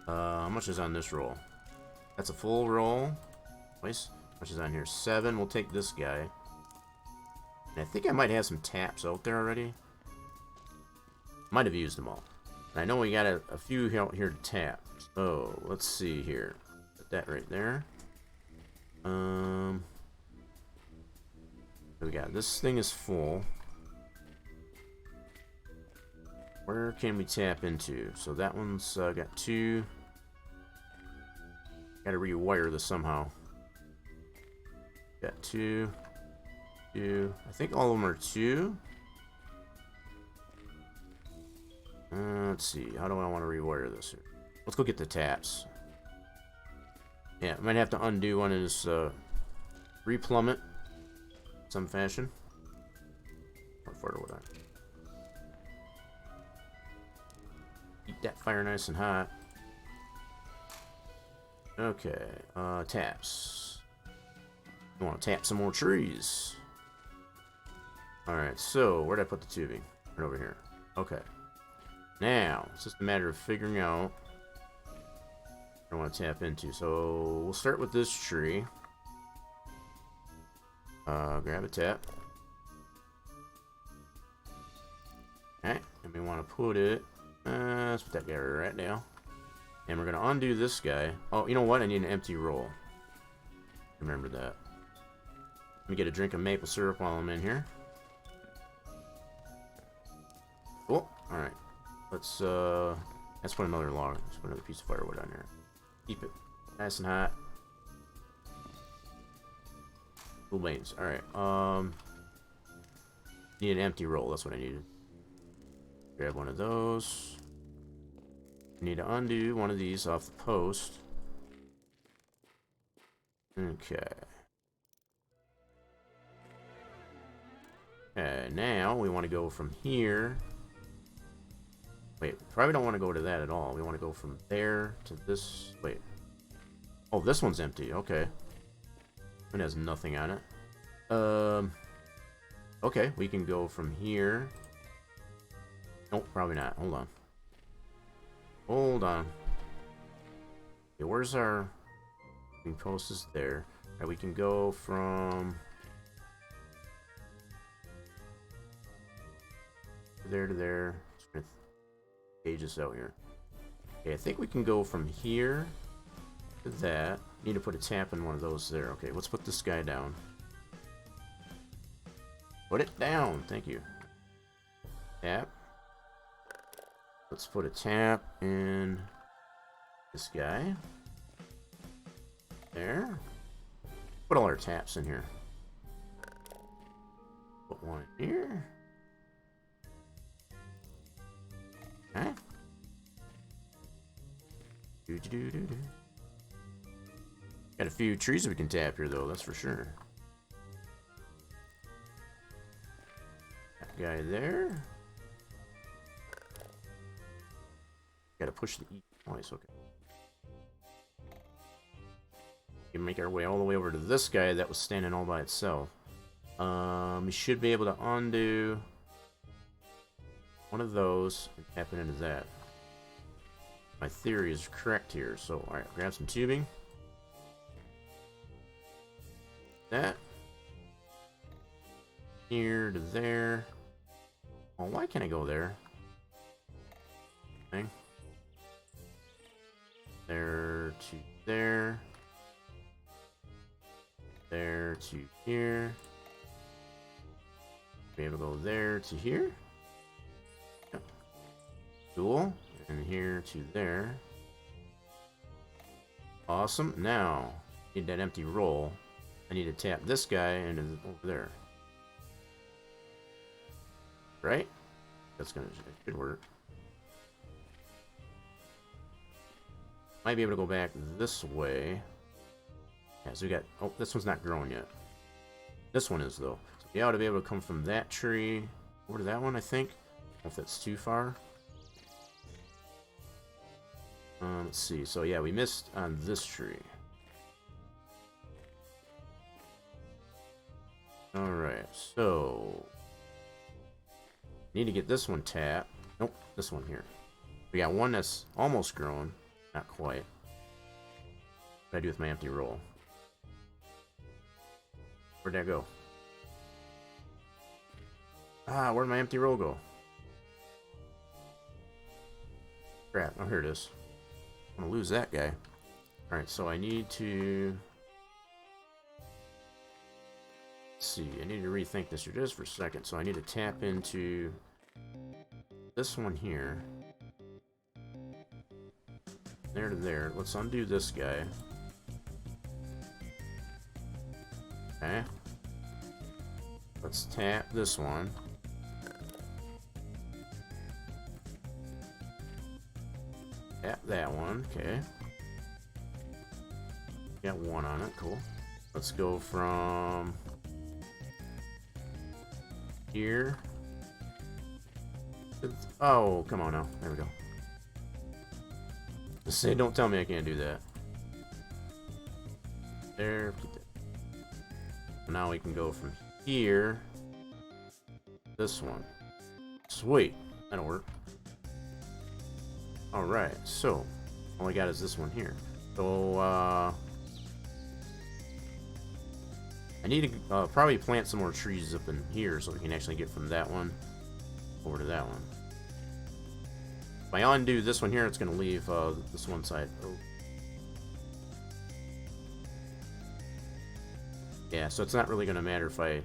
How much is on this roll? That's a full roll. Nice. How much is on here? 7. We'll take this guy. And I think I might have some taps out there already. Might have used them all. And I know we got a few out here to tap. So, let's see here. Put that right there. What do we got? This thing is full. Where can we tap into? So that one's got 2. Gotta rewire this somehow. Got 2. 2. I think all of them are 2. Let's see. How do I want to rewire this here? Let's go get the taps. Yeah, might have to undo one of his replummet in some fashion. How far would I? Keep that fire nice and hot. Okay, taps. I want to tap some more trees. Alright, so where did I put the tubing? Right over here. Okay. Now, it's just a matter of figuring out what I want to tap into. So, we'll start with this tree. Grab a tap. Okay, and we want to put it... let's put that guy right now. And we're going to undo this guy. Oh, you know what? I need an empty roll. Remember that. Let me get a drink of maple syrup while I'm in here. Cool. Alright. Let's put another log. Let's put another piece of firewood on there. Keep it nice and hot. Cool beans. Alright. Need an empty roll. That's what I needed. Grab one of those. Need to undo one of these off the post. Okay. Okay, now we want to go from here. Wait, probably don't want to go to that at all. We want to go from there to this. Wait. Oh, this one's empty. Okay. It has nothing on it. Okay, we can go from here. Nope, probably not. Hold on. Hold on. Okay, where's our... post is there. Right, we can go from... there to there. Just gonna gauge this out here. Okay, I think we can go from here to that. Need to put a tap in one of those there. Okay, let's put this guy down. Put it down. Thank you. Tap. Let's put a tap in this guy. There. Put all our taps in here. Put one in here. Okay. Got a few trees we can tap here, though, that's for sure. That guy there. Gotta push the E twice, okay. We can make our way all the way over to this guy that was standing all by itself. We should be able to undo one of those and tap it into that. My theory is correct here, so alright, grab some tubing. That. Here to there. Oh, why can't I go there? Thing. There to there. There to here. Be able to go there to here. Yep. Cool. And here to there. Awesome. Now, need that empty roll. I need to tap this guy into over there. Right? That's gonna should work. Might be able to go back this way. Yeah, so we got... oh, this one's not growing yet. This one is, though. So we ought to be able to come from that tree over to that one, I think. if that's too far. Let's see. So yeah, we missed on this tree. Alright, so need to get this one tapped. Nope, this one here. We got one that's almost grown. Not quite. What do I do with my empty roll? Where'd that go? Ah, where'd my empty roll go? Crap, oh here it is. I'm gonna lose that guy. Alright, so I need to... Let's see, I need to rethink this here just for a second. So I need to tap into this one here. There to there. Let's undo this guy. Okay. Let's tap this one. Tap that one. Okay. Got one on it. Cool. Let's go from here. Oh, come on now. There we go. Just say, don't tell me I can't do that. There. Now we can go from here. This one. Sweet. That'll work. Alright, so all I got is this one here. So I need to probably plant some more trees up in here so we can actually get from that one over to that one. If I undo this one here, it's going to leave this one side. Oh. Yeah, so it's not really going to matter if I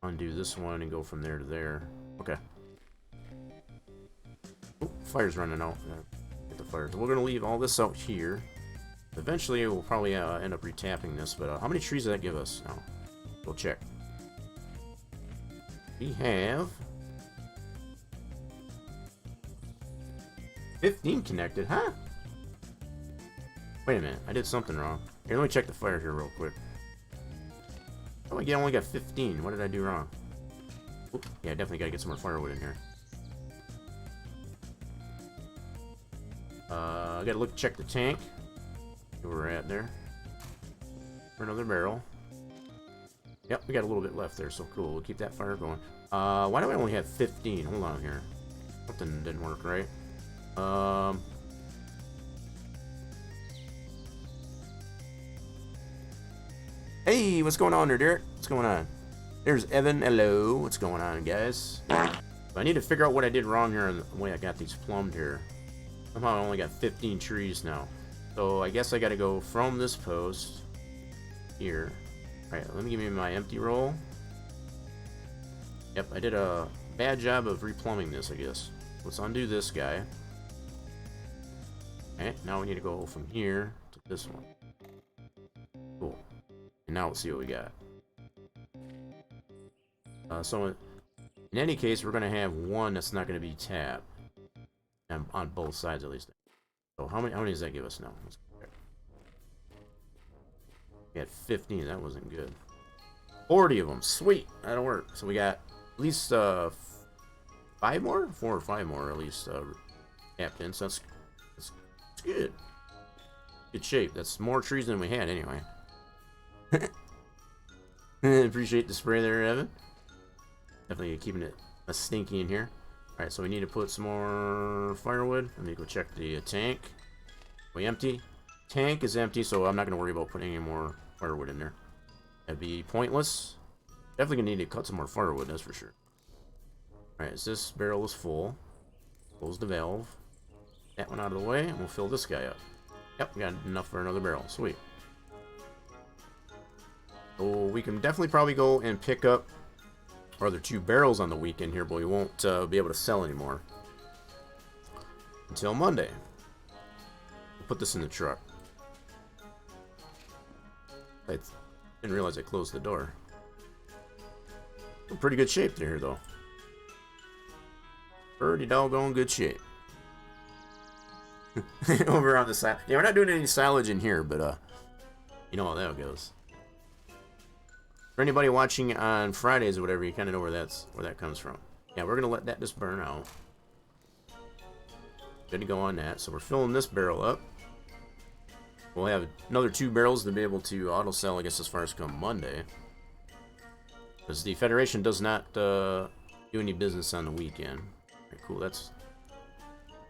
undo this one and go from there to there. Okay. Oh, fire's running out. Get the fire. So we're going to leave all this out here. Eventually, we'll probably end up retapping this, but how many trees did that give us? No. We'll check. We have 15 connected, huh? Wait a minute, I did something wrong. Here, let me check the fire here real quick. Oh, I only got 15. What did I do wrong? Oop, yeah, definitely gotta get some more firewood in here. I gotta check the tank. See where we're at there. For another barrel. Yep, we got a little bit left there, so cool. We'll keep that fire going. Why do I only have 15? Hold on here. Something didn't work right. Hey, what's going on there, Derek? What's going on? There's Evan. Hello. What's going on, guys? I need to figure out what I did wrong here and the way I got these plumbed here. Somehow I only got 15 trees now. So I guess I gotta go from this post here. Alright, let me give me my empty roll. Yep, I did a bad job of replumbing this, I guess. Let's undo this guy. Okay, now we need to go from here to this one. Cool. And now let's see what we got. So in any case, we're going to have one that's not going to be tapped. On both sides, at least. So how many does that give us now? Let's check. We had 15. That wasn't good. 40 of them. Sweet. That'll work. So we got at least 5 more? 4 or 5 more, at least, tapped in. So that's good. Good shape. That's more trees than we had, anyway. Appreciate the spray there, Evan. Definitely keeping it a stinky in here. Alright, so we need to put some more firewood. Let me go check the tank. We empty? Tank is empty, so I'm not going to worry about putting any more firewood in there. That'd be pointless. Definitely going to need to cut some more firewood, that's for sure. Alright, so this barrel is full. Close the valve. That one out of the way, and we'll fill this guy up. Yep, we got enough for another barrel. Sweet. So we can definitely probably go and pick up our other 2 barrels on the weekend here, but we won't be able to sell anymore until Monday. We'll put this in the truck. I didn't realize I closed the door. In pretty good shape there, though. Pretty doggone good shape. Over on the side. Yeah, we're not doing any silage in here, but you know how that goes. For anybody watching on Fridays or whatever, you kind of know where that comes from. Yeah, we're gonna let that just burn out. Good to go on that. So we're filling this barrel up. We'll have another 2 barrels to be able to auto sell, I guess, as far as come Monday. Because the Federation does not do any business on the weekend. Alright, cool. That's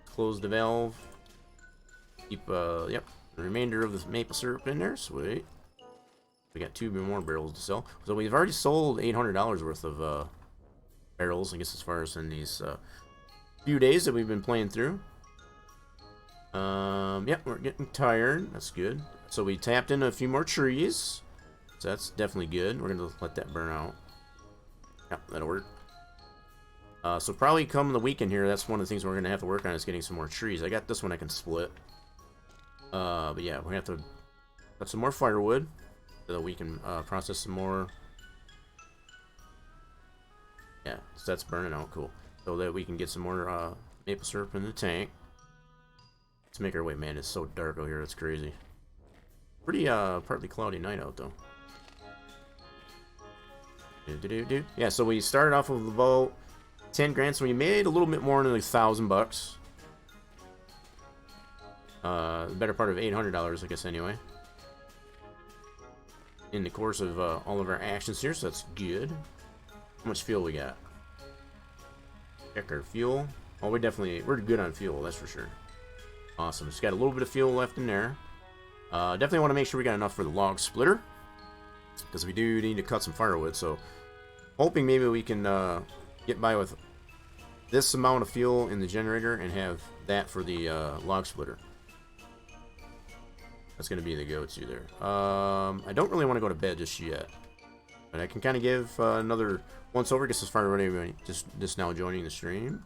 close the valve. Keep yep, the remainder of the maple syrup in there. Sweet. We got 2 more barrels to sell. So we've already sold $800 worth of barrels, I guess, as far as in these few days that we've been playing through. Yep, we're getting tired. That's good. So we tapped in a few more trees. So that's definitely good. We're gonna let that burn out. Yep, that'll work. So probably come the weekend here, that's one of the things we're gonna have to work on is getting some more trees. I got this one I can split. But yeah, we're gonna have to cut some more firewood so that we can process some more. Yeah, so that's burning out, cool. So that we can get some more maple syrup in the tank. Let's make our way, man. It's so dark out here, it's crazy. Pretty partly cloudy night out though. Yeah, so we started off with about 10 grand, so we made a little bit more than $1,000 bucks. The better part of $800, I guess, anyway. In the course of all of our actions here, so that's good. How much fuel we got? Check our fuel. Oh, we're good on fuel, that's for sure. Awesome. Just got a little bit of fuel left in there. Definitely want to make sure we got enough for the log splitter, because we do need to cut some firewood. So, hoping maybe we can get by with this amount of fuel in the generator and have that for the log splitter. That's going to be the go-to there. I don't really want to go to bed just yet, but I can kind of give another once over, just as far as everybody just now joining the stream.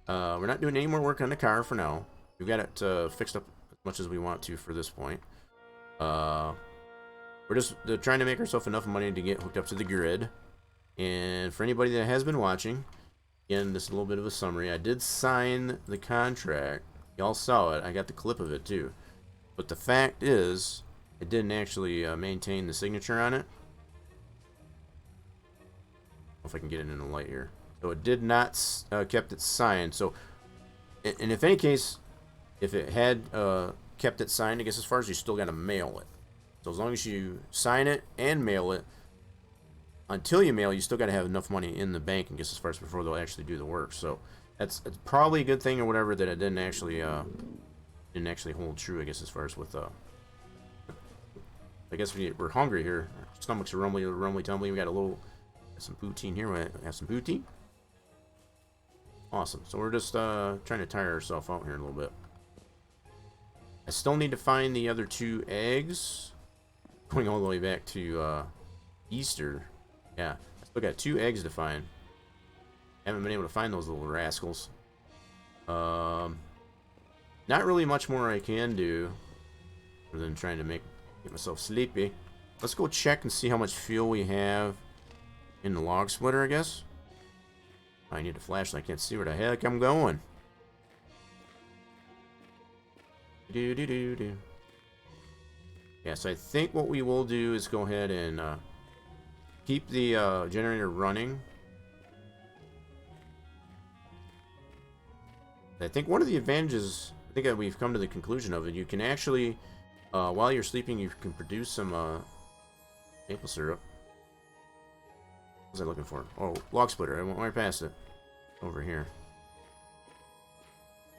We're not doing any more work on the car for now. We've got it fixed up as much as we want to for this point. We're just trying to make ourselves enough money to get hooked up to the grid. And for anybody that has been watching, again, this is a little bit of a summary. I did sign the contract. Y'all saw it. I got the clip of it too. But the fact is, it didn't actually maintain the signature on it. I don't know if I can get it in the light here. So it did not kept it signed. So, and if any case, if it had kept it signed, I guess as far as you still got to mail it. So as long as you sign it and mail it, until you mail, you still got to have enough money in the bank, I guess, as far as before they'll actually do the work. So it's probably a good thing or whatever that it didn't actually hold true, I guess, as far as with I guess we're hungry here. Our stomachs are rumbly tumbly. We got some poutine here. We have some poutine. Awesome. So we're just trying to tire ourselves out here a little bit. I still need to find the other 2 eggs. Going all the way back to Easter. Yeah, I still got 2 eggs to find. Haven't been able to find those little rascals. Not really much more I can do other than trying to get myself sleepy. Let's go check and see how much fuel we have in the log splitter, I guess. I need a flashlight. I can't see where the heck I'm going. Yeah, so I think what we will do is go ahead and keep the generator running. I think one of the advantages, I think that we've come to the conclusion of it, you can actually, while you're sleeping, you can produce some maple syrup. What was I looking for? Oh, log splitter. I went right past it. Over here.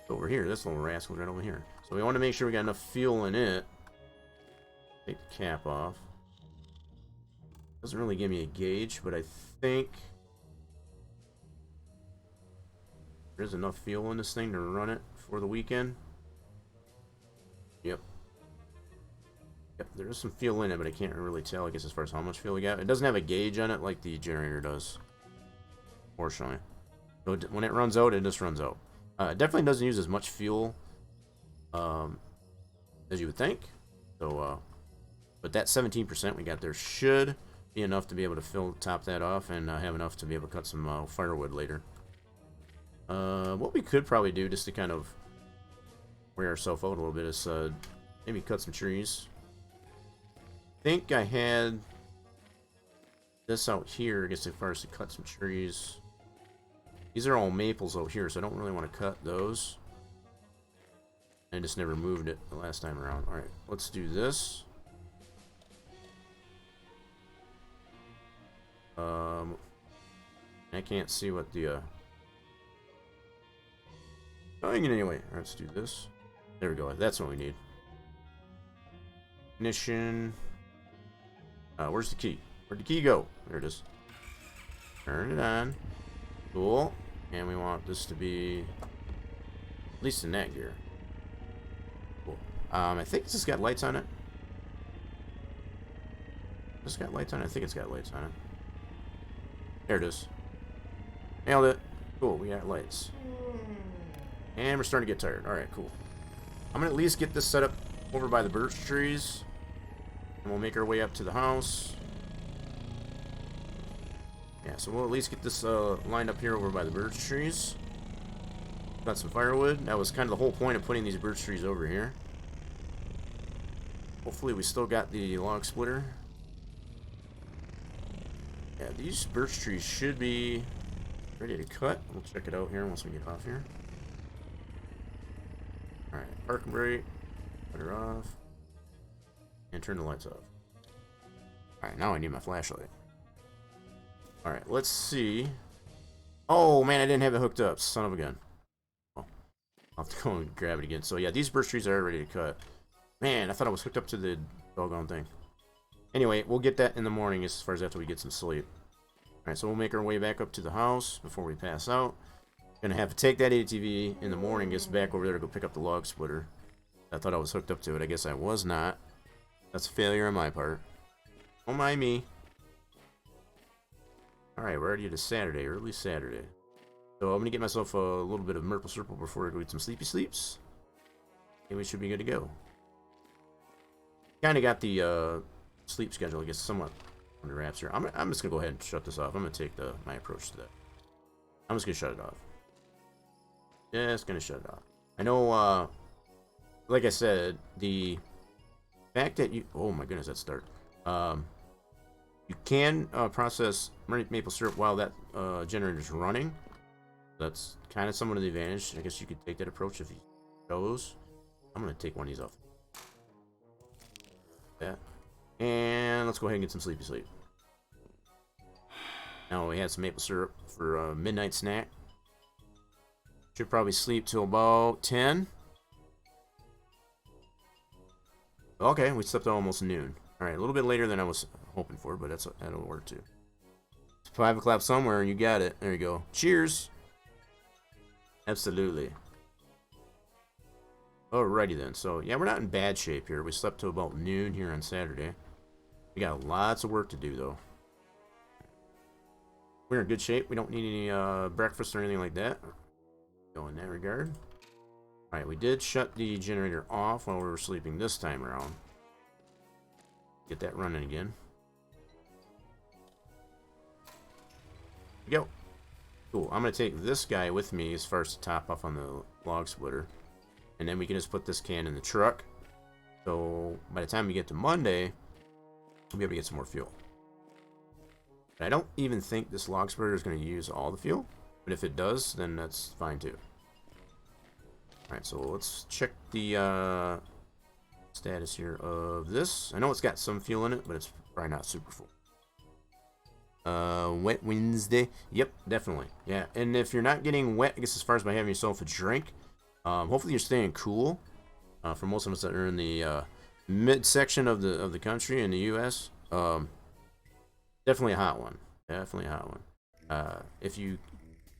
Over here. This little rascal right over here. So we want to make sure we got enough fuel in it. Take the cap off. Doesn't really give me a gauge, but I think there's enough fuel in this thing to run it for the weekend. Yep. Yep, there is some fuel in it, but I can't really tell, I guess, as far as how much fuel we got. It doesn't have a gauge on it like the generator does. Fortunately. So when it runs out, it just runs out. It definitely doesn't use as much fuel as you would think. So, but that 17% we got there should be enough to be able to top that off and have enough to be able to cut some firewood later. What we could probably do just to kind of wear ourselves out a little bit is maybe cut some trees. I think I had this out here, I guess, as far as to cut some trees. These are all maples out here, so I don't really want to cut those. I just never moved it the last time around. Alright, let's do this. I can't see what the going in anyway. Alright, let's do this. There we go. That's what we need. Ignition. Where's the key? Where'd the key go? There it is. Turn it on. Cool. And we want this to be at least in that gear. Cool. I think this has got lights on it. This got lights on it? I think it's got lights on it. There it is. Nailed it. Cool, we got lights. And we're starting to get tired. Alright, cool. I'm gonna at least get this set up over by the birch trees. And we'll make our way up to the house. Yeah, so we'll at least get this lined up here over by the birch trees. Got some firewood. That was kind of the whole point of putting these birch trees over here. Hopefully we still got the log splitter. Yeah, these birch trees should be ready to cut. We'll check it out here once we get off here. Alright, park and brake. Put her off. And turn the lights off. Alright, now I need my flashlight. Alright, let's see. Oh, man, I didn't have it hooked up. Son of a gun. Oh, I'll have to go and grab it again. So, yeah, these birch trees are ready to cut. Man, I thought I was hooked up to the doggone thing. Anyway, we'll get that in the morning as far as after we get some sleep. Alright, so we'll make our way back up to the house before we pass out. Gonna have to take that ATV in the morning, get back over there to go pick up the log splitter. I thought I was hooked up to it. I guess I was not. That's a failure on my part. Don't mind me. Alright, we're already to Saturday, early Saturday. So I'm gonna get myself a little bit of Maple Syrup before I go get some sleepy sleeps. And we should be good to go. Kinda got the sleep schedule, I guess, somewhat under wraps here. I'm just gonna go ahead and shut this off. I'm gonna take my approach to that. I'm just gonna shut it off. Just gonna shut it off. I know, like I said, the fact that you... Oh my goodness, that's dark. You can process maple syrup while that generator is running. That's kind of somewhat of the advantage. I guess you could take that approach if you chose. I'm gonna take one of these off. That. And let's go ahead and get some sleepy sleep. Now we had some maple syrup for a midnight snack. Should probably sleep till about 10. Okay, we slept till almost noon. Alright, a little bit later than I was hoping for, but that'll work too. It's 5 o'clock somewhere, and you got it. There you go. Cheers! Absolutely. Alrighty then. So, yeah, we're not in bad shape here. We slept till about noon here on Saturday. We got lots of work to do, though. We're in good shape. We don't need any breakfast or anything like that. Go in that regard. Alright, we did shut the generator off while we were sleeping this time around. Get that running again. There we go. Cool. I'm going to take this guy with me as far as the top off on the log splitter. And then we can just put this can in the truck. So by the time we get to Monday, we'll be able to get some more fuel. But I don't even think this log splitter is going to use all the fuel. But if it does, then that's fine too. Alright, so let's check the status here of this. I know it's got some fuel in it, but it's probably not super full. Wet Wednesday. Yep, definitely. Yeah, and if you're not getting wet, I guess as far as by having yourself a drink, hopefully you're staying cool. For most of us that are in the midsection of the country in the U.S., definitely a hot one. Definitely a hot one. If you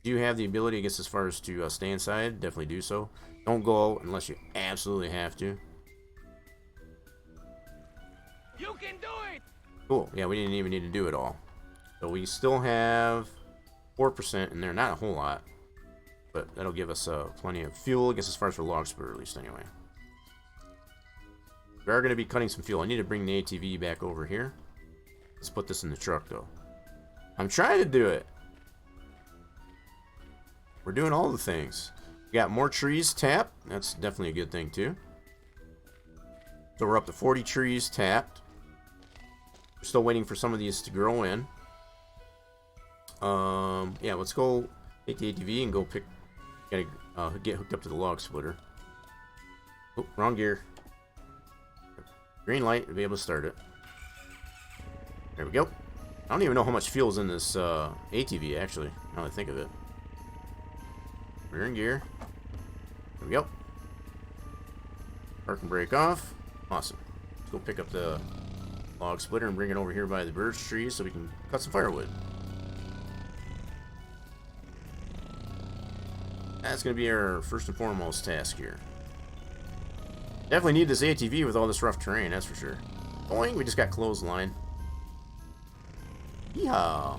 do have the ability, I guess, as far as to stay inside, definitely do so. Don't go out unless you absolutely have to. You can do it! Cool. Yeah, we didn't even need to do it all. So we still have 4% in there. Not a whole lot. But that'll give us plenty of fuel, I guess, as far as for log splitter, at least, anyway. We are going to be cutting some fuel. I need to bring the ATV back over here. Let's put this in the truck, though. I'm trying to do it. We're doing all the things. We got more trees tapped. That's definitely a good thing, too. So we're up to 40 trees tapped. We're still waiting for some of these to grow in. Yeah, let's go take the ATV and go get hooked up to the log splitter. Oh, wrong gear. Green light to be able to start it. There we go. I don't even know how much fuel is in this ATV, actually, now that I think of it. We're in gear. There we go. Park and brake off. Awesome. Let's go pick up the log splitter and bring it over here by the birch trees so we can cut some firewood. That's going to be our first and foremost task here. Definitely need this ATV with all this rough terrain, that's for sure. Boing, we just got clothesline. Yeehaw.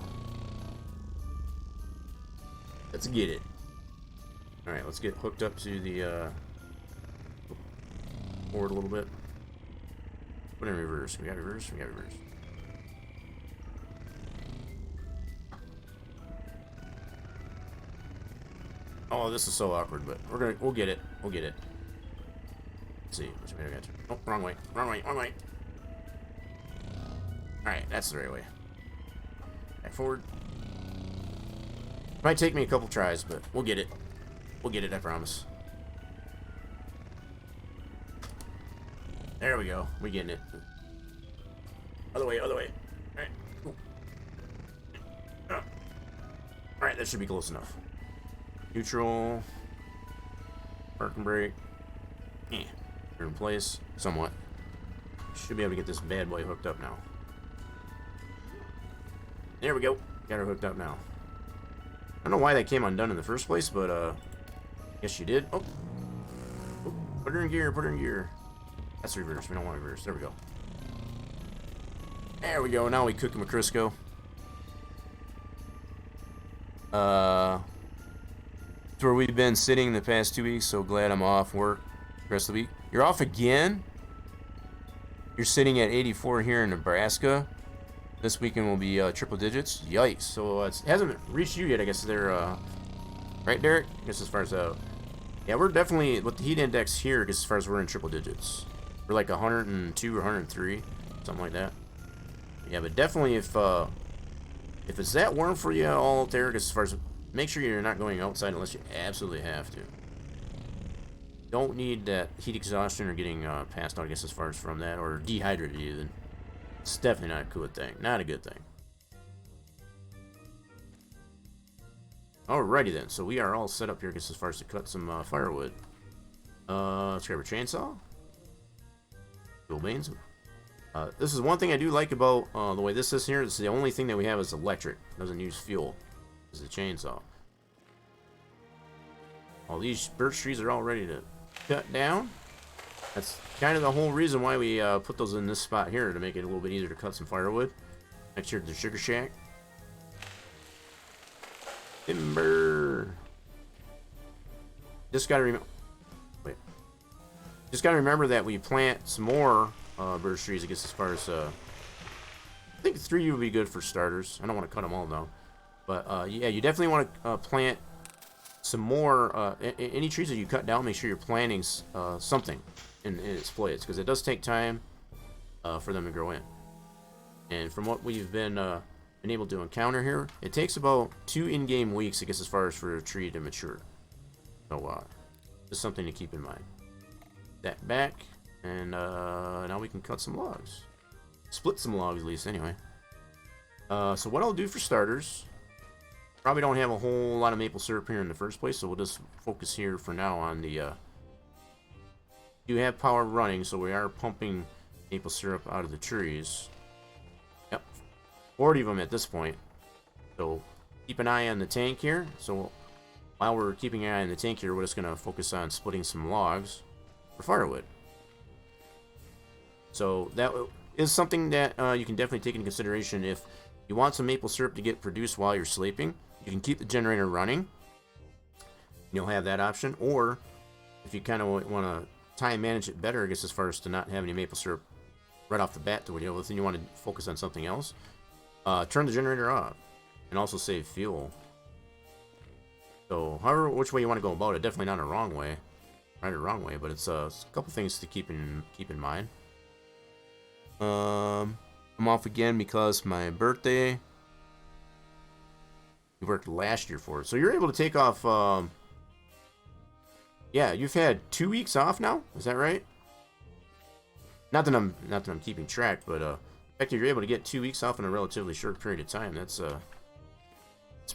Let's get it. Alright, let's get hooked up to the forward a little bit. Put in reverse. We got reverse, we got reverse. Oh, this is so awkward, but we'll get it. We'll get it. Let's see, which way do I got to? Oh, wrong way. Wrong way, wrong way. Alright, that's the right way. Back forward. Might take me a couple tries, but we'll get it. We'll get it, I promise. There we go. We're getting it. Other way, other way. Alright. Alright, that should be close enough. Neutral. Park and brake. Yeah. We're in place. Somewhat. Should be able to get this bad boy hooked up now. There we go. Got her hooked up now. I don't know why that came undone in the first place, but guess you did. Oh. Oh. Put her in gear, put her in gear. That's reverse. We don't want reverse. There we go. There we go. Now we cook him a Crisco. It's where we've been sitting the past 2 weeks, so glad I'm off work the rest of the week. You're off again? You're sitting at 84 here in Nebraska. This weekend will be triple digits. Yikes. So it hasn't reached you yet, I guess. They're, right, Derek? I guess as far as, yeah, we're definitely, with the heat index here, I guess as far as we're in triple digits. We're like 102 or 103, something like that. Yeah, but definitely if it's that warm for you all out there, as far as, make sure you're not going outside unless you absolutely have to. Don't need that heat exhaustion or getting passed out, I guess, as far as from that, or dehydrated even. It's definitely not a good thing. Not a good thing. Alrighty then, so we are all set up here, I guess, as far as to cut some firewood. Let's grab a chainsaw. Fuel beans. This is one thing I do like about the way this is here. This is the only thing that we have is electric. It doesn't use fuel. This is a chainsaw. All these birch trees are all ready to cut down. That's kind of the whole reason why we put those in this spot here, to make it a little bit easier to cut some firewood. Next here to the sugar shack. Timber. Just gotta remember. Wait. Just gotta remember that we plant some more birch trees. I guess as far as I think 3 would be good for starters. I don't want to cut them all though, but yeah, you definitely want to plant some more. Any trees that you cut down, make sure you're planting something in its place, because it does take time for them to grow in. And from what we've been able to encounter here, it takes about 2 in-game weeks, I guess, as far as for a tree to mature. So just something to keep in mind. That back, and now we can cut some logs. Split some logs at least, anyway. So what I'll do for starters, probably don't have a whole lot of maple syrup here in the first place, so we'll just focus here for now on the do have power running, so we are pumping maple syrup out of the trees. Yep, 40 of them at this point. So keep an eye on the tank here. So while we're keeping an eye on the tank here, we're just gonna focus on splitting some logs for firewood. So that is something that you can definitely take into consideration. If you want some maple syrup to get produced while you're sleeping, you can keep the generator running. You'll have that option. Or if you kind of want to time manage it better, I guess, as far as to not have any maple syrup right off the bat to deal with, and you want to focus on something else, turn the generator off and also save fuel. So however, which way you want to go about it, definitely not a wrong way, right or wrong way, but it's a couple things to keep in mind. I'm off again because my birthday. We worked last year for it, so you're able to take off Yeah, you've had 2 weeks off now? Is that right? Not that I'm keeping track, but the fact that you're able to get 2 weeks off in a relatively short period of time, that's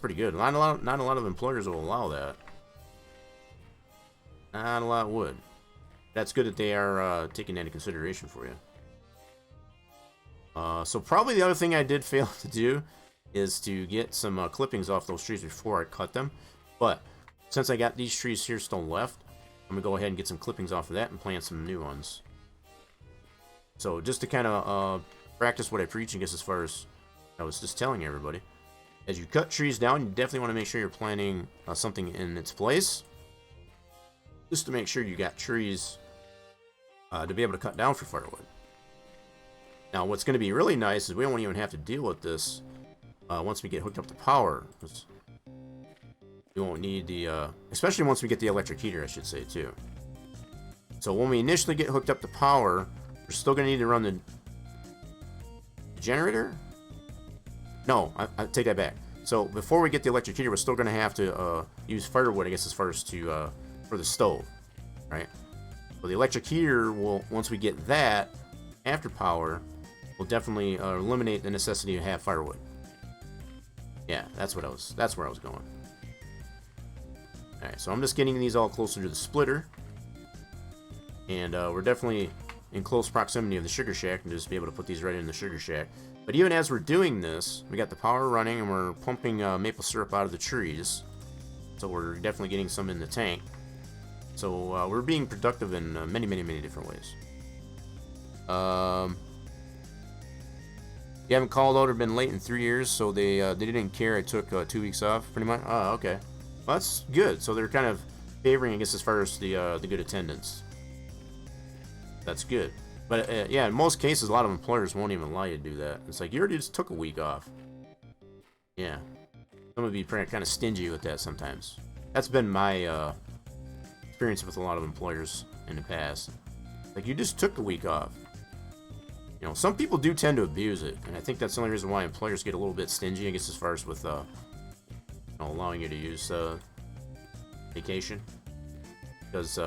pretty good. Not a lot of employers will allow that. Not a lot would. That's good that they are taking that into consideration for you. So probably the other thing I did fail to do is to get some clippings off those trees before I cut them. But since I got these trees here still left, I'm going to go ahead and get some clippings off of that and plant some new ones. So just to kind of practice what I preach, I guess, as far as I was just telling everybody. As you cut trees down, you definitely want to make sure you're planting something in its place. Just to make sure you got trees to be able to cut down for firewood. Now, what's going to be really nice is we won't even have to deal with this once we get hooked up to power. We won't need the, especially once we get the electric heater, I should say, too. So when we initially get hooked up to power, we're still going to need to run the generator? No, I take that back. So before we get the electric heater, we're still going to have to use firewood, I guess, as far as to for the stove, right? So the electric heater will, once we get that after power, will definitely eliminate the necessity to have firewood. Yeah, that's where I was going. All right, so I'm just getting these all closer to the splitter, and we're definitely in close proximity of the sugar shack, and just be able to put these right in the sugar shack. But even as we're doing this, we got the power running, and we're pumping maple syrup out of the trees, so we're definitely getting some in the tank. So we're being productive in many different ways. You haven't called out or been late in 3 years, so they didn't care. I took 2 weeks off, pretty much. Oh, okay. Well, that's good. So they're kind of favoring, I guess, as far as the good attendance. That's good. But yeah, in most cases, a lot of employers won't even allow you to do that. It's like, you already just took a week off. Yeah. Some of you kind of stingy with that sometimes. That's been my experience with a lot of employers in the past. Like, you just took a week off. You know, some people do tend to abuse it, and I think that's the only reason why employers get a little bit stingy, I guess, as far as with allowing you to use vacation. Because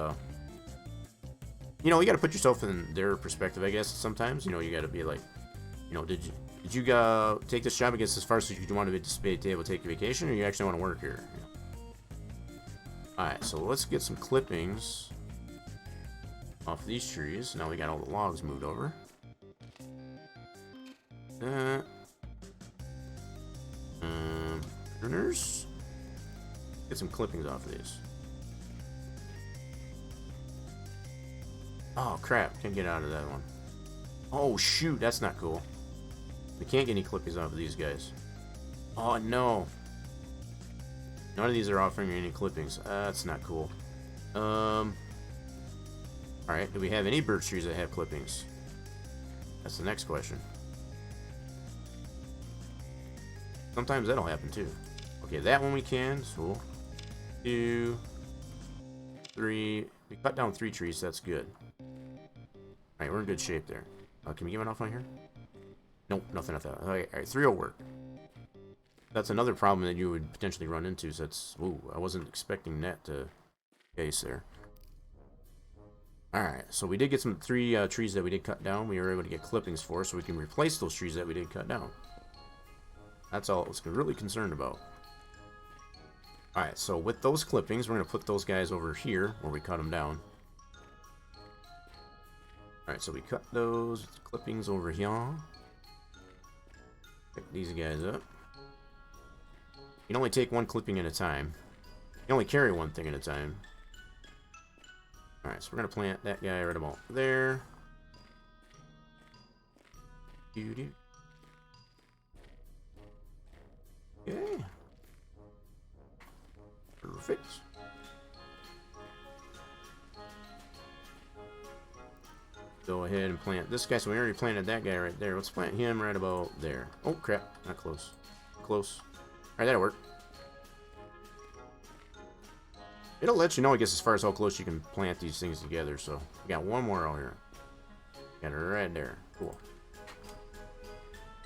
you know, you got to put yourself in their perspective, I guess. Sometimes, you know, you got to be like, you know, did you go take this job, I guess, as far as you want to be able to take a vacation, or you actually want to work here? You know? All right, so let's get some clippings off these trees. Now we got all the logs moved over. Pruners. Get some clippings off of these. Oh crap, can't get out of that one. Oh shoot, that's not cool. We can't get any clippings off of these guys. Oh no. None of these are offering me any clippings. That's not cool. Alright, do we have any birch trees that have clippings? That's the next question. Sometimes that'll happen too. Okay, that one we can. So 2, 3. We cut down 3 trees, so that's good. Alright, we're in good shape there. Can we get one off on here? Nope, nothing off that. Alright, 3 will work. That's another problem that you would potentially run into, so that's... Ooh, I wasn't expecting that to case there. Alright, so we did get some 3 trees that we did cut down. We were able to get clippings for, so we can replace those trees that we did cut down. That's all I was really concerned about. Alright, so with those clippings, we're going to put those guys over here, where we cut them down. Alright, so we cut those clippings over here. Pick these guys up. You can only take 1 clipping at a time. You can only carry 1 thing at a time. Alright, so we're going to plant that guy right about there. Doo-doo. Okay. Perfect. Go ahead and plant this guy. So we already planted that guy right there. Let's plant him right about there. Oh, crap. Not close. Close. Alright, that'll work. It'll let you know, I guess, as far as how close you can plant these things together. So, we got 1 more out here. Got it right there. Cool.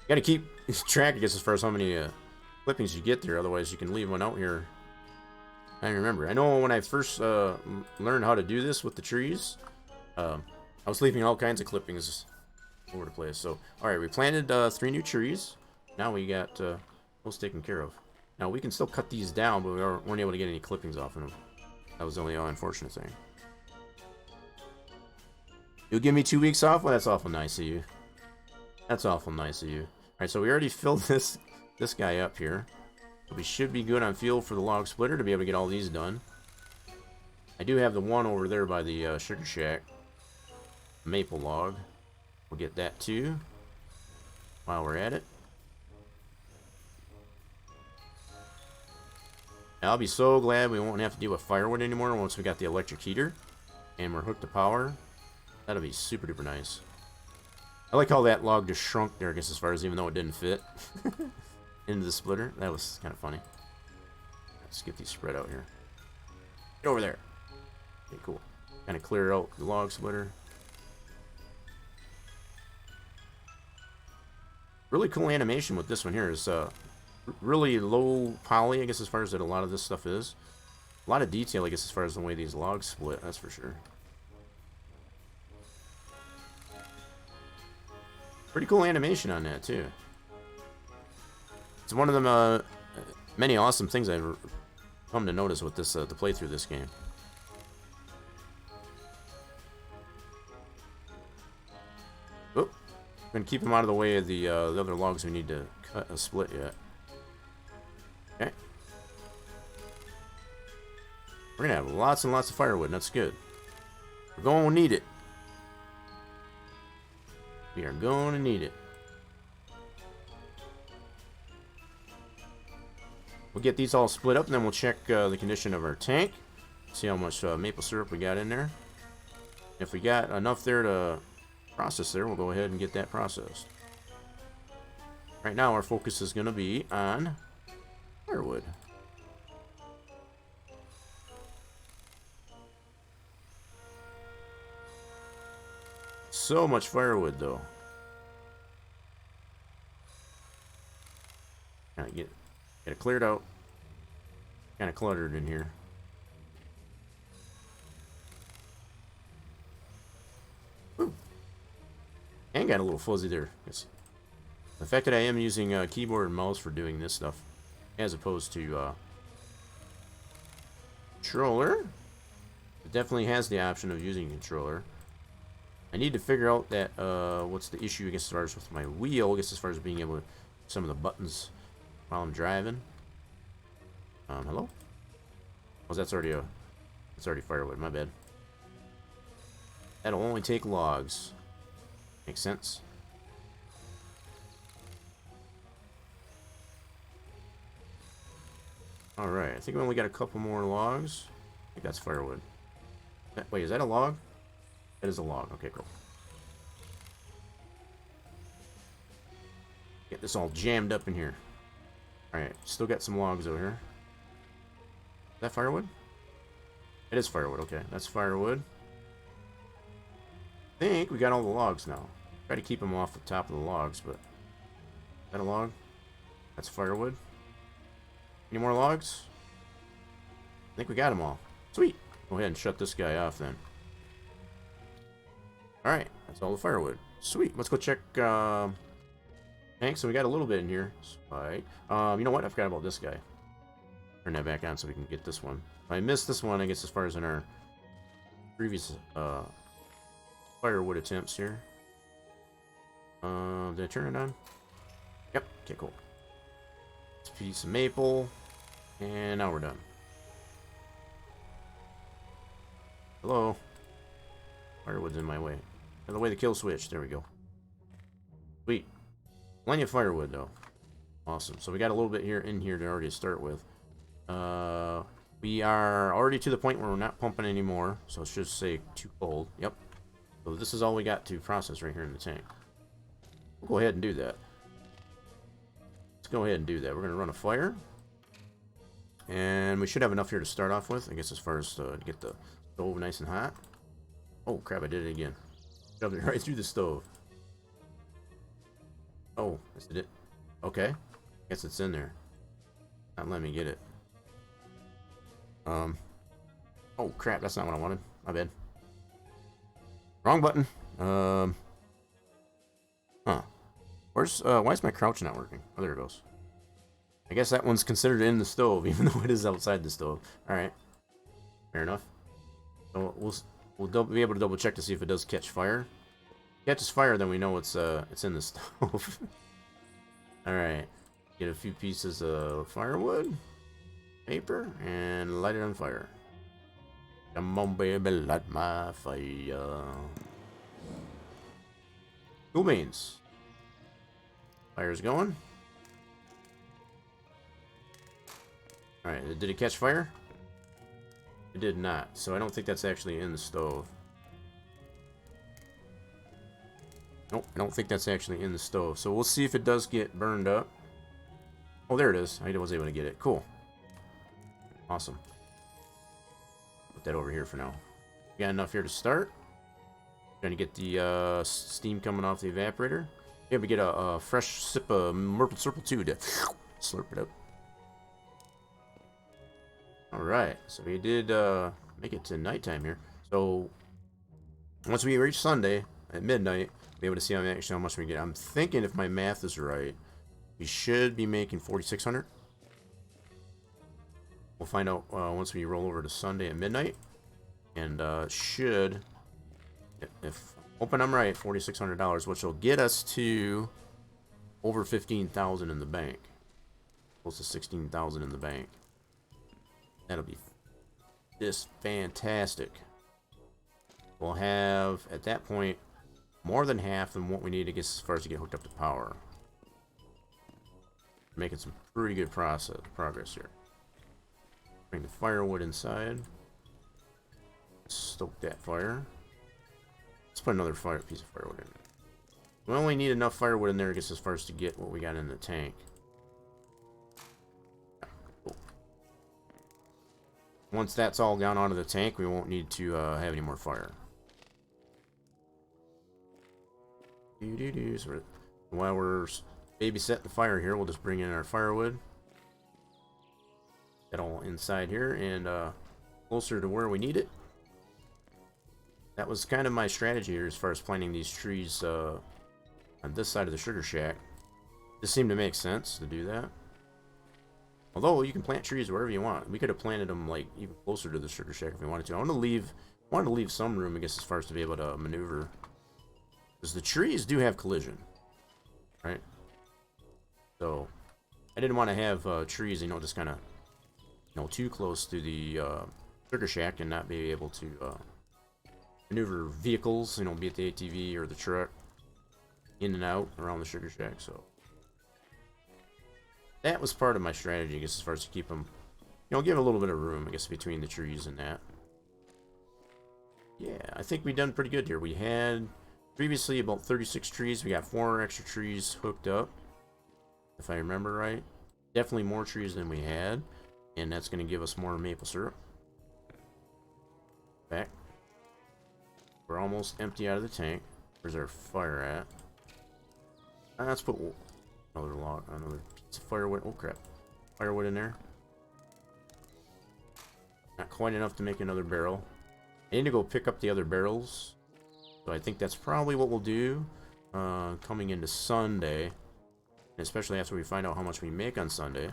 Got to keep track, I guess, as far as how many clippings you get there. Otherwise, you can leave one out here I remember. I know when I first learned how to do this with the trees, I was leaving all kinds of clippings over the place. So, alright, we planted 3 new trees. Now we got those taken care of. Now, we can still cut these down, but we weren't able to get any clippings off of them. That was the only unfortunate thing. You'll give me 2 weeks off? Well, that's awful nice of you. That's awful nice of you. Alright, so we already filled this guy up here. So we should be good on fuel for the log splitter to be able to get all these done. I do have the one over there by the sugar shack. Maple log. We'll get that too while we're at it. I'll be so glad we won't have to deal with firewood anymore once we got the electric heater and we're hooked to power. That'll be super duper nice. I like how that log just shrunk there, I guess, as far as even though it didn't fit into the splitter. That was kind of funny. Let's get these spread out here. Get over there. Okay, cool. Kind of clear out the log splitter. Really cool animation with this one here is really low poly, I guess, as far as that a lot of this stuff is. A lot of detail, I guess, as far as the way these logs split, that's for sure. Pretty cool animation on that, too. It's one of them many awesome things I've come to notice with this, to play through this game. Oh, I'm going to keep them out of the way of the other logs we need to cut a split yet. Okay. We're going to have lots and lots of firewood, and that's good. We're going to need it. We are going to need it. We'll get these all split up, and then we'll check the condition of our tank. See how much maple syrup we got in there. If we got enough there to process there, we'll go ahead and get that processed. Right now, our focus is going to be on firewood. So much firewood, though. Kind of get it cleared out. Kind of cluttered in here. Ooh. And got a little fuzzy there. The fact that I am using keyboard and mouse for doing this stuff, as opposed to controller, it definitely has the option of using a controller. I need to figure out that what's the issue, I guess, as far as with my wheel, I guess, as far as being able to some of the buttons while I'm driving. Hello? Oh, that's already firewood. My bad. That'll only take logs. Makes sense. All right. I think we only got a couple more logs. I think that's firewood. Wait, is that a log? That is a log. Okay, cool. Get this all jammed up in here. Alright, still got some logs over here. Is that firewood? It is firewood, okay. That's firewood. I think we got all the logs now. Try to keep them off the top of the logs, but... Is that a log? That's firewood. Any more logs? I think we got them all. Sweet! Go ahead and shut this guy off then. Alright, that's all the firewood. Sweet, let's go check, tank. So we got a little bit in here. Right. You know what? I forgot about this guy. Turn that back on so we can get this one. I missed this one, I guess, as far as in our previous, firewood attempts here. Did I turn it on? Yep, okay, cool. It's a piece of maple. And now we're done. Hello? Firewood's in my way. Out of the way, the kill switch. There we go. Sweet. Plenty of firewood, though. Awesome. So we got a little bit here in here to already start with. We are already to the point where we're not pumping anymore. So it should say too cold. Yep. So this is all we got to process right here in the tank. We'll go ahead and do that. Let's go ahead and do that. We're going to run a fire. And we should have enough here to start off with. I guess as far as to get the stove nice and hot. Oh, crap. I did it again. Shoved it right through the stove. Oh, that's it. Okay. Guess it's in there. Not letting me get it. Oh crap, that's not what I wanted. My bad. Wrong button. Huh. Where's, why is my crouch not working? Oh, there it goes. I guess that one's considered in the stove, even though it is outside the stove. Alright. Fair enough. So we'll be able to double check to see if it does catch fire. If it catches fire, then we know it's in the stove. Alright. Get a few pieces of firewood, paper, and light it on fire. Come on, baby, light my fire. Cool beans. Fire's going. Alright, did it catch fire? It did not, so I don't think that's actually in the stove. Nope, I don't think that's actually in the stove. So we'll see if it does get burned up. Oh, there it is. I was able to get it. Cool. Awesome. Put that over here for now. We got enough here to start. Trying to get the steam coming off the evaporator. Yeah, we get a fresh sip of Maple Syrup too to slurp it up. Alright, so we did make it to nighttime here. So once we reach Sunday at midnight, we'll be able to see how much we get. I'm thinking, if my math is right, we should be making 4,600. We'll find out once we roll over to Sunday at midnight. And should, if hoping I'm right, $4,600, which will get us to over 15,000 in the bank. Close to 16,000 in the bank. That'll be just fantastic. We'll have, at that point, more than half than what we need to get as far as to get hooked up to power. Making some pretty good progress here. Bring the firewood inside. Stoke that fire. Let's put another piece of firewood in there. We only need enough firewood in there, I guess, as far as to get what we got in the tank. Cool. Once that's all gone onto the tank, we won't need to have any more fire. So while we're babysitting the fire here, we'll just bring in our firewood. Get all inside here and closer to where we need it. That was kind of my strategy here as far as planting these trees on this side of the sugar shack. This seemed to make sense to do that. Although you can plant trees wherever you want. We could have planted them like even closer to the sugar shack if we wanted to. I wanted to leave some room, I guess, as far as to be able to maneuver. Because the trees do have collision, right? So I didn't want to have trees, just kind of, too close to the sugar shack and not be able to maneuver vehicles, be it the ATV or the truck, in and out around the sugar shack. So that was part of my strategy, I guess, as far as to keep them, give a little bit of room, I guess, between the trees and that. Yeah, I think we've done pretty good here. We had previously about 36 trees. We got 4 extra trees hooked up, if I remember right. Definitely more trees than we had, and that's going to give us more maple syrup. Back. We're almost empty out of the tank. Where's our fire at? Let's put another piece of firewood. Oh crap. Firewood in there. Not quite enough to make another barrel. I need to go pick up the other barrels. So I think that's probably what we'll do coming into Sunday. Especially after we find out how much we make on Sunday.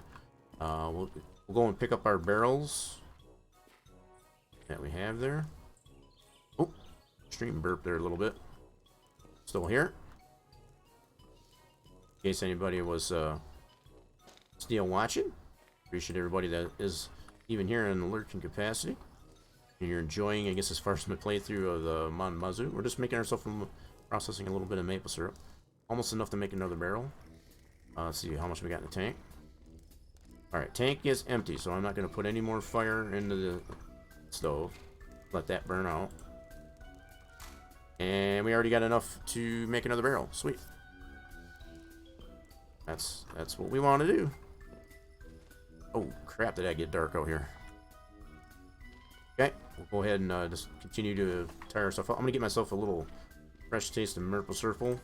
We'll go and pick up our barrels that we have there. Oh, stream burp there a little bit. Still here. In case anybody was still watching. Appreciate everybody that is even here in the lurking capacity. And you're enjoying, I guess, as far as my playthrough of the Mon Bazou. We're just making ourselves processing a little bit of maple syrup. Almost enough to make another barrel. Let's see how much we got in the tank. Alright, tank is empty, so I'm not going to put any more fire into the stove. Let that burn out. And we already got enough to make another barrel. Sweet. That's what we want to do. Oh, crap, did that get dark out here. Okay, we'll go ahead and just continue to tire ourselves up. I'm going to get myself a little fresh taste of maple syrup where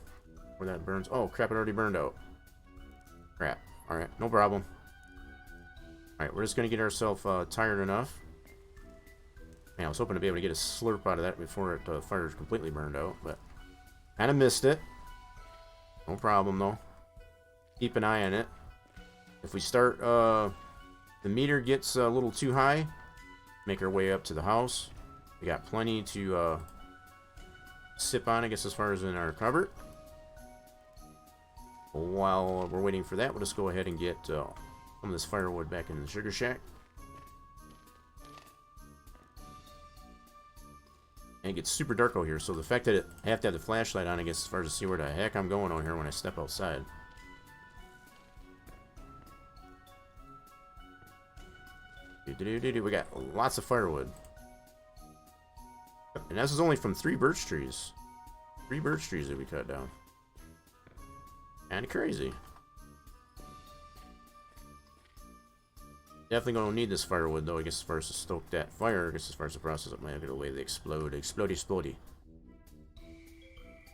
that burns. Oh, crap, it already burned out. Crap. Alright, no problem. Alright, we're just going to get ourselves tired enough I was hoping to be able to get a slurp out of that before it fire is completely burned out, but kind of missed it. No problem, though. Keep an eye on it. If we start, the meter gets a little too high, make our way up to the house. We got plenty to sip on, I guess, as far as in our cupboard. While we're waiting for that, we'll just go ahead and get some of this firewood back in the sugar shack. And it gets super dark out here, so the fact that I have to have the flashlight on, I guess, as far as to see where the heck I'm going out here when I step outside. We got lots of firewood. And this is only from 3 birch trees. 3 birch trees that we cut down. Kinda crazy. Definitely gonna need this firewood, though, I guess, as far as to stoke that fire. I guess as far as the process of my way they explode. Explodey.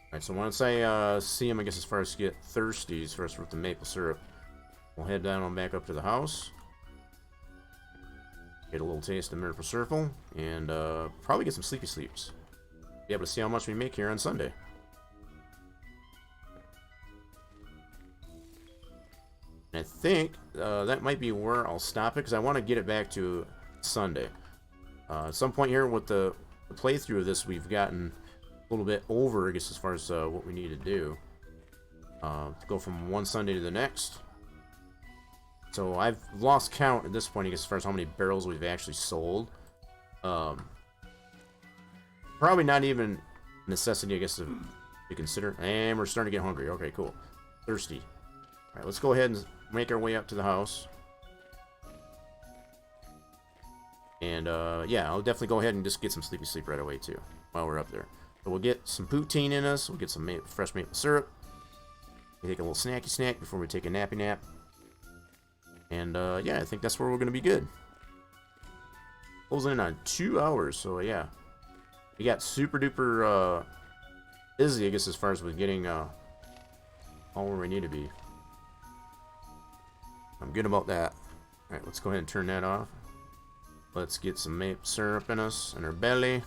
Alright, so once I see them, I guess, as far as to get thirsty, as far as with the maple syrup, we'll head down and back up to the house. Get a little taste of maple syrup, and probably get some sleepy sleeps. Be able to see how much we make here on Sunday. And I think that might be where I'll stop it, because I want to get it back to Sunday. At some point here with the playthrough of this, we've gotten a little bit over, I guess, as far as what we need to do. To go from one Sunday to the next. So I've lost count at this point, I guess, as far as how many barrels we've actually sold. Probably not even a necessity, I guess, to consider. And we're starting to get hungry. Okay, cool. Thirsty. Alright, let's go ahead and make our way up to the house. And, yeah, I'll definitely go ahead and just get some sleepy sleep right away, too, while we're up there. So we'll get some poutine in us. We'll get some fresh maple syrup. We take a little snacky snack before we take a nappy nap. And, yeah, I think that's where we're going to be good. Closing in on 2 hours, so, yeah. We got super duper, busy, I guess, as far as with getting, all where we need to be. I'm good about that. Alright, let's go ahead and turn that off. Let's get some maple syrup in us, in our belly.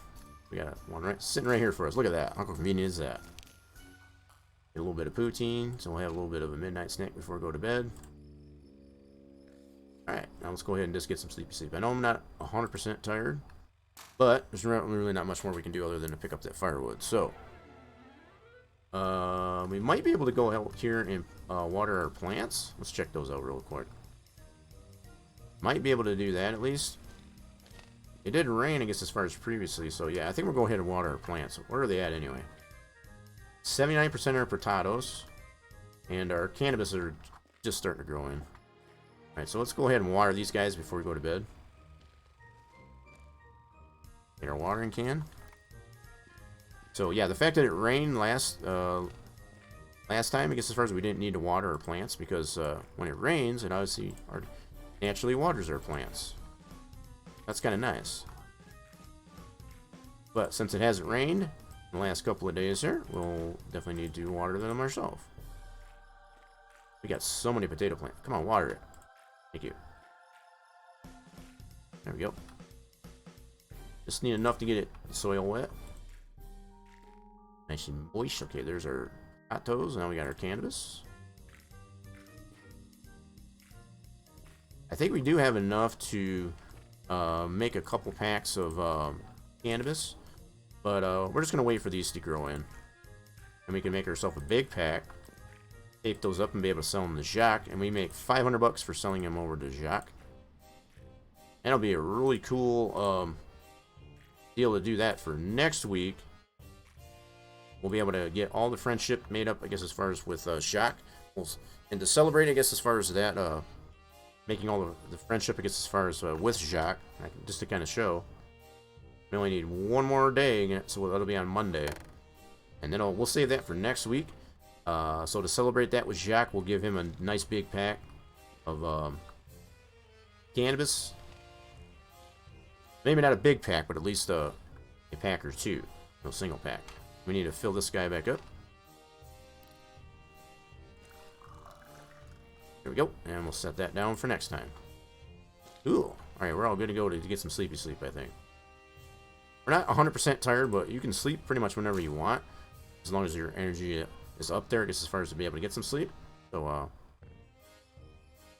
We got one sitting right here for us. Look at that. How convenient is that? Get a little bit of poutine, so we'll have a little bit of a midnight snack before we go to bed. Alright, now let's go ahead and just get some sleepy sleep. I know I'm not 100% tired, but there's really not much more we can do other than to pick up that firewood. So, we might be able to go out here and water our plants. Let's check those out real quick. Might be able to do that at least. It did rain, I guess, as far as previously, so yeah, I think we'll go ahead and water our plants. Where are they at anyway? 79% are potatoes, and our cannabis are just starting to grow in. Alright, so let's go ahead and water these guys before we go to bed. Get our watering can. So yeah, the fact that it rained last time, I guess, as far as we didn't need to water our plants, because when it rains, it obviously naturally waters our plants. That's kind of nice. But since it hasn't rained in the last couple of days here, we'll definitely need to water them ourselves. We got so many potato plants. Come on, water it. Thank you. There we go. Just need enough to get it soil wet. Nice and moist. Okay, there's our potatoes. Now we got our cannabis. I think we do have enough to make a couple packs of cannabis, but we're just gonna wait for these to grow in, and we can make ourselves a big pack, tape those up, and be able to sell them to Jacques, and we make 500 bucks for selling them over to Jacques. And it'll be a really cool deal to do that for next week. We'll be able to get all the friendship made up, I guess, as far as with Jacques, and to celebrate, I guess, as far as that. Making all the friendship, I guess, as far as with Jacques, just to kind of show. We only need one more day, so that'll be on Monday. And then we'll save that for next week. So to celebrate that with Jacques, we'll give him a nice big pack of cannabis. Maybe not a big pack, but at least a pack or two. No single pack. We need to fill this guy back up. There we go, and we'll set that down for next time. Cool. Alright, we're all good to go to get some sleepy sleep, I think. We're not 100% tired, but you can sleep pretty much whenever you want, as long as your energy is up there, I guess, as far as to be able to get some sleep. So,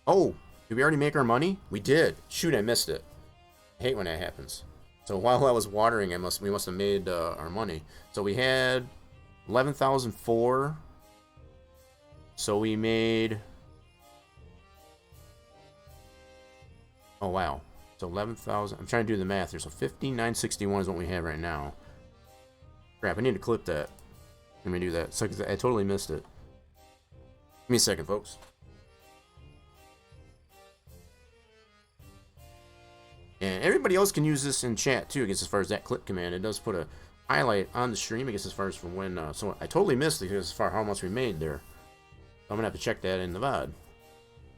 oh, did we already make our money? We did. Shoot, I missed it. I hate when that happens. So while I was watering, we must have made our money. So we had 11,004. So we made. Oh wow. So 11,000. I'm trying to do the math here. So 15,961 is what we have right now. Crap, I need to clip that. Let me do that. So I totally missed it. Give me a second, folks. And everybody else can use this in chat too, I guess, as far as that clip command. It does put a highlight on the stream, I guess, as far as from when. So I totally missed it as far as how much we made there. So I'm gonna have to check that in the VOD.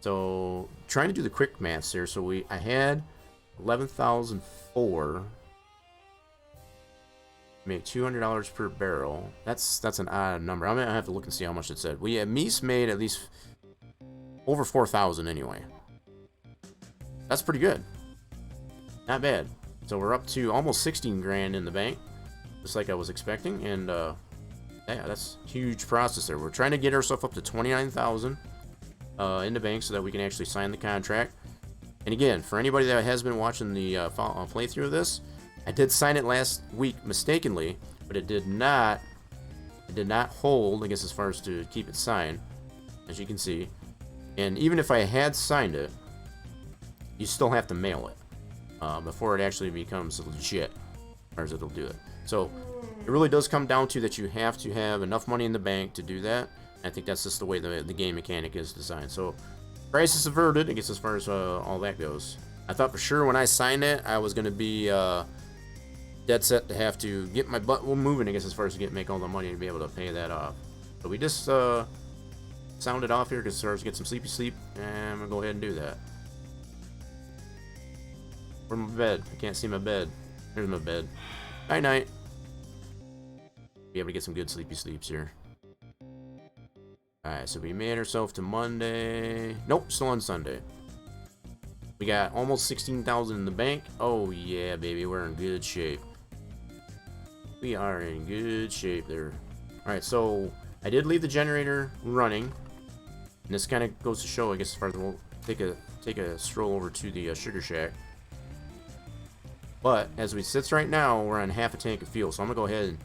So trying to do the quick maths here. So I had 11,004. Made $200 per barrel. That's an odd number. I'm gonna have to look and see how much it said. Meese made at least over 4,000 anyway. That's pretty good. Not bad. So we're up to almost 16 grand in the bank, just like I was expecting. And yeah, that's a huge process there. We're trying to get ourselves up to 29,000 in the bank so that we can actually sign the contract. And again, for anybody that has been watching the playthrough of this, I did sign it last week mistakenly, but it did not hold, I guess, as far as to keep it signed, as you can see. And even if I had signed it, you still have to mail it before it actually becomes legit, as far as it'll do it. So it really does come down to that you have to have enough money in the bank to do that. I think that's just the way the game mechanic is designed. So crisis averted, I guess, as far as all that goes. I thought for sure when I signed it, I was going to be dead set to have to get my butt moving, I guess, as far as to make all the money to be able to pay that off. So we just sounded off here because as far as to get some sleepy sleep, and I'm going to go ahead and do that. Where's my bed? I can't see my bed. There's my bed. Night night. Be able to get some good sleepy sleeps here. Alright, so we made ourselves to Monday. Nope, still on Sunday. We got almost 16,000 in the bank. Oh yeah, baby, we're in good shape. We are in good shape there. Alright, so I did leave the generator running. And this kind of goes to show, I guess, as far as we'll take a stroll over to the Sugar Shack. But as we sit right now, we're on half a tank of fuel. So I'm going to go ahead and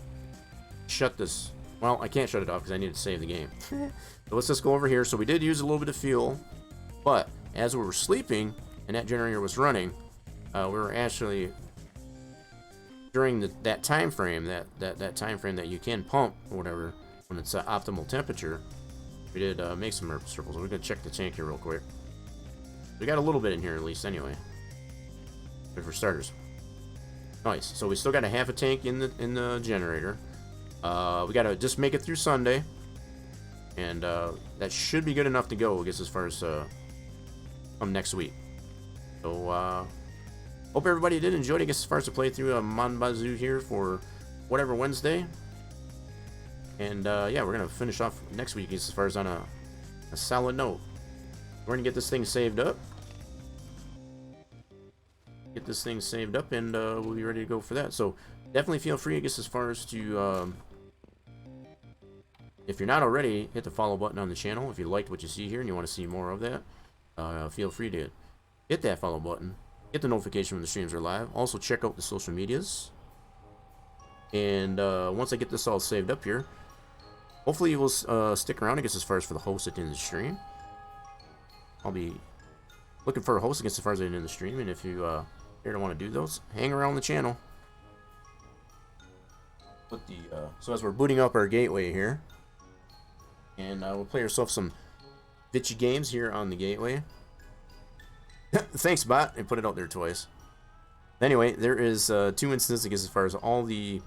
shut this. Well, I can't shut it off because I need to save the game. So let's just go over here. So we did use a little bit of fuel. But as we were sleeping and that generator was running, we were actually, during that time frame, that time frame that you can pump or whatever when it's optimal temperature, we did make some herb circles. We're going to check the tank here real quick. We got a little bit in here at least anyway. But for starters. Nice. So we still got a half a tank in the generator. We gotta just make it through Sunday, and that should be good enough to go, I guess, as far as come next week. So hope everybody did enjoy it, I guess, as far as the playthrough Mon Bazou here for WhatEver Wednesday. And yeah, we're gonna finish off next week, I guess, as far as on a solid note. We're gonna get this thing saved up. And we'll be ready to go for that. So definitely feel free, I guess, as far as to if you're not already, hit the follow button on the channel. If you liked what you see here and you want to see more of that, feel free to hit that follow button, get the notification when the streams are live. Also check out the social medias, and once I get this all saved up here, hopefully you will stick around, I guess, as far as for the host at the end of the stream. I'll be looking for a host, I guess, as far as the end of the stream, and if you here to want to do those, hang around the channel. Put the so as we're booting up our gateway here, and we'll play ourselves some bitchy games here on the gateway. Thanks, bot. I put it out there twice. Anyway, there is 2 instances, I guess, as far as all the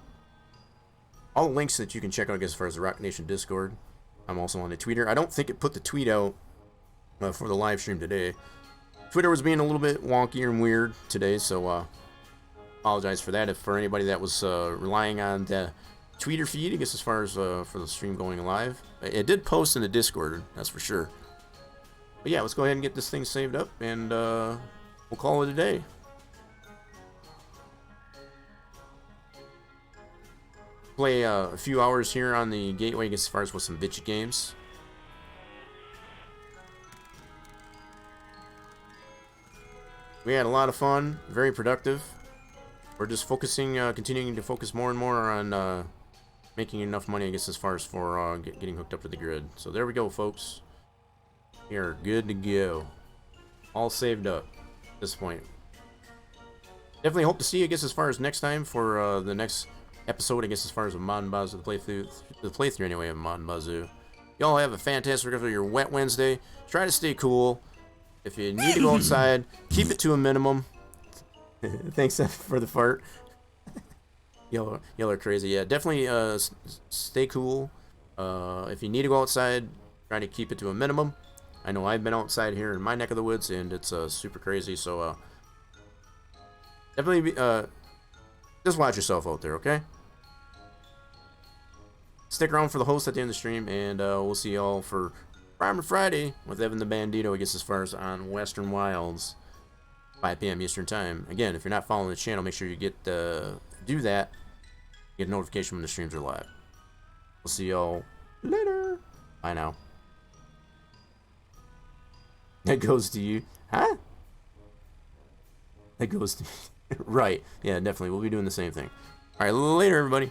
links that you can check out, I guess, as far as the Rock Nation Discord. I'm also on the Twitter. I don't think it put the tweet out for the live stream today. Twitter was being a little bit wonky and weird today, so apologize for that. If for anybody that was relying on the Twitter feed, I guess, as far as for the stream going live, it did post in the Discord, that's for sure. But yeah, let's go ahead and get this thing saved up, and we'll call it a day. play a few hours here on the Gateway, I guess, as far as with some bitchy games. We had a lot of fun, very productive. We're just focusing, continuing to focus more and more on making enough money, I guess, as far as for getting hooked up to the grid. So there we go, folks. We are good to go. All saved up at this point. Definitely hope to see you, I guess, as far as next time for the next episode, I guess, as far as a Mon Bazou, the playthrough anyway of Mon Bazou. Y'all have a fantastic rest of your wet Wednesday. Try to stay cool. If you need to go outside, keep it to a minimum. Thanks for the fart. Y'all are crazy. Yeah, definitely stay cool. If you need to go outside, try to keep it to a minimum. I know I've been outside here in my neck of the woods, and it's super crazy. So definitely just watch yourself out there, okay? Stick around for the host at the end of the stream, and we'll see y'all for Primer Friday with Evan the Bandito, I guess, as far as on Western Wilds, 5 p.m. Eastern Time. Again, if you're not following the channel, make sure you do that. Get a notification when the streams are live. We'll see y'all later. Bye now. That goes to you. Huh? That goes to right. Yeah, definitely. We'll be doing the same thing. All right, later, everybody.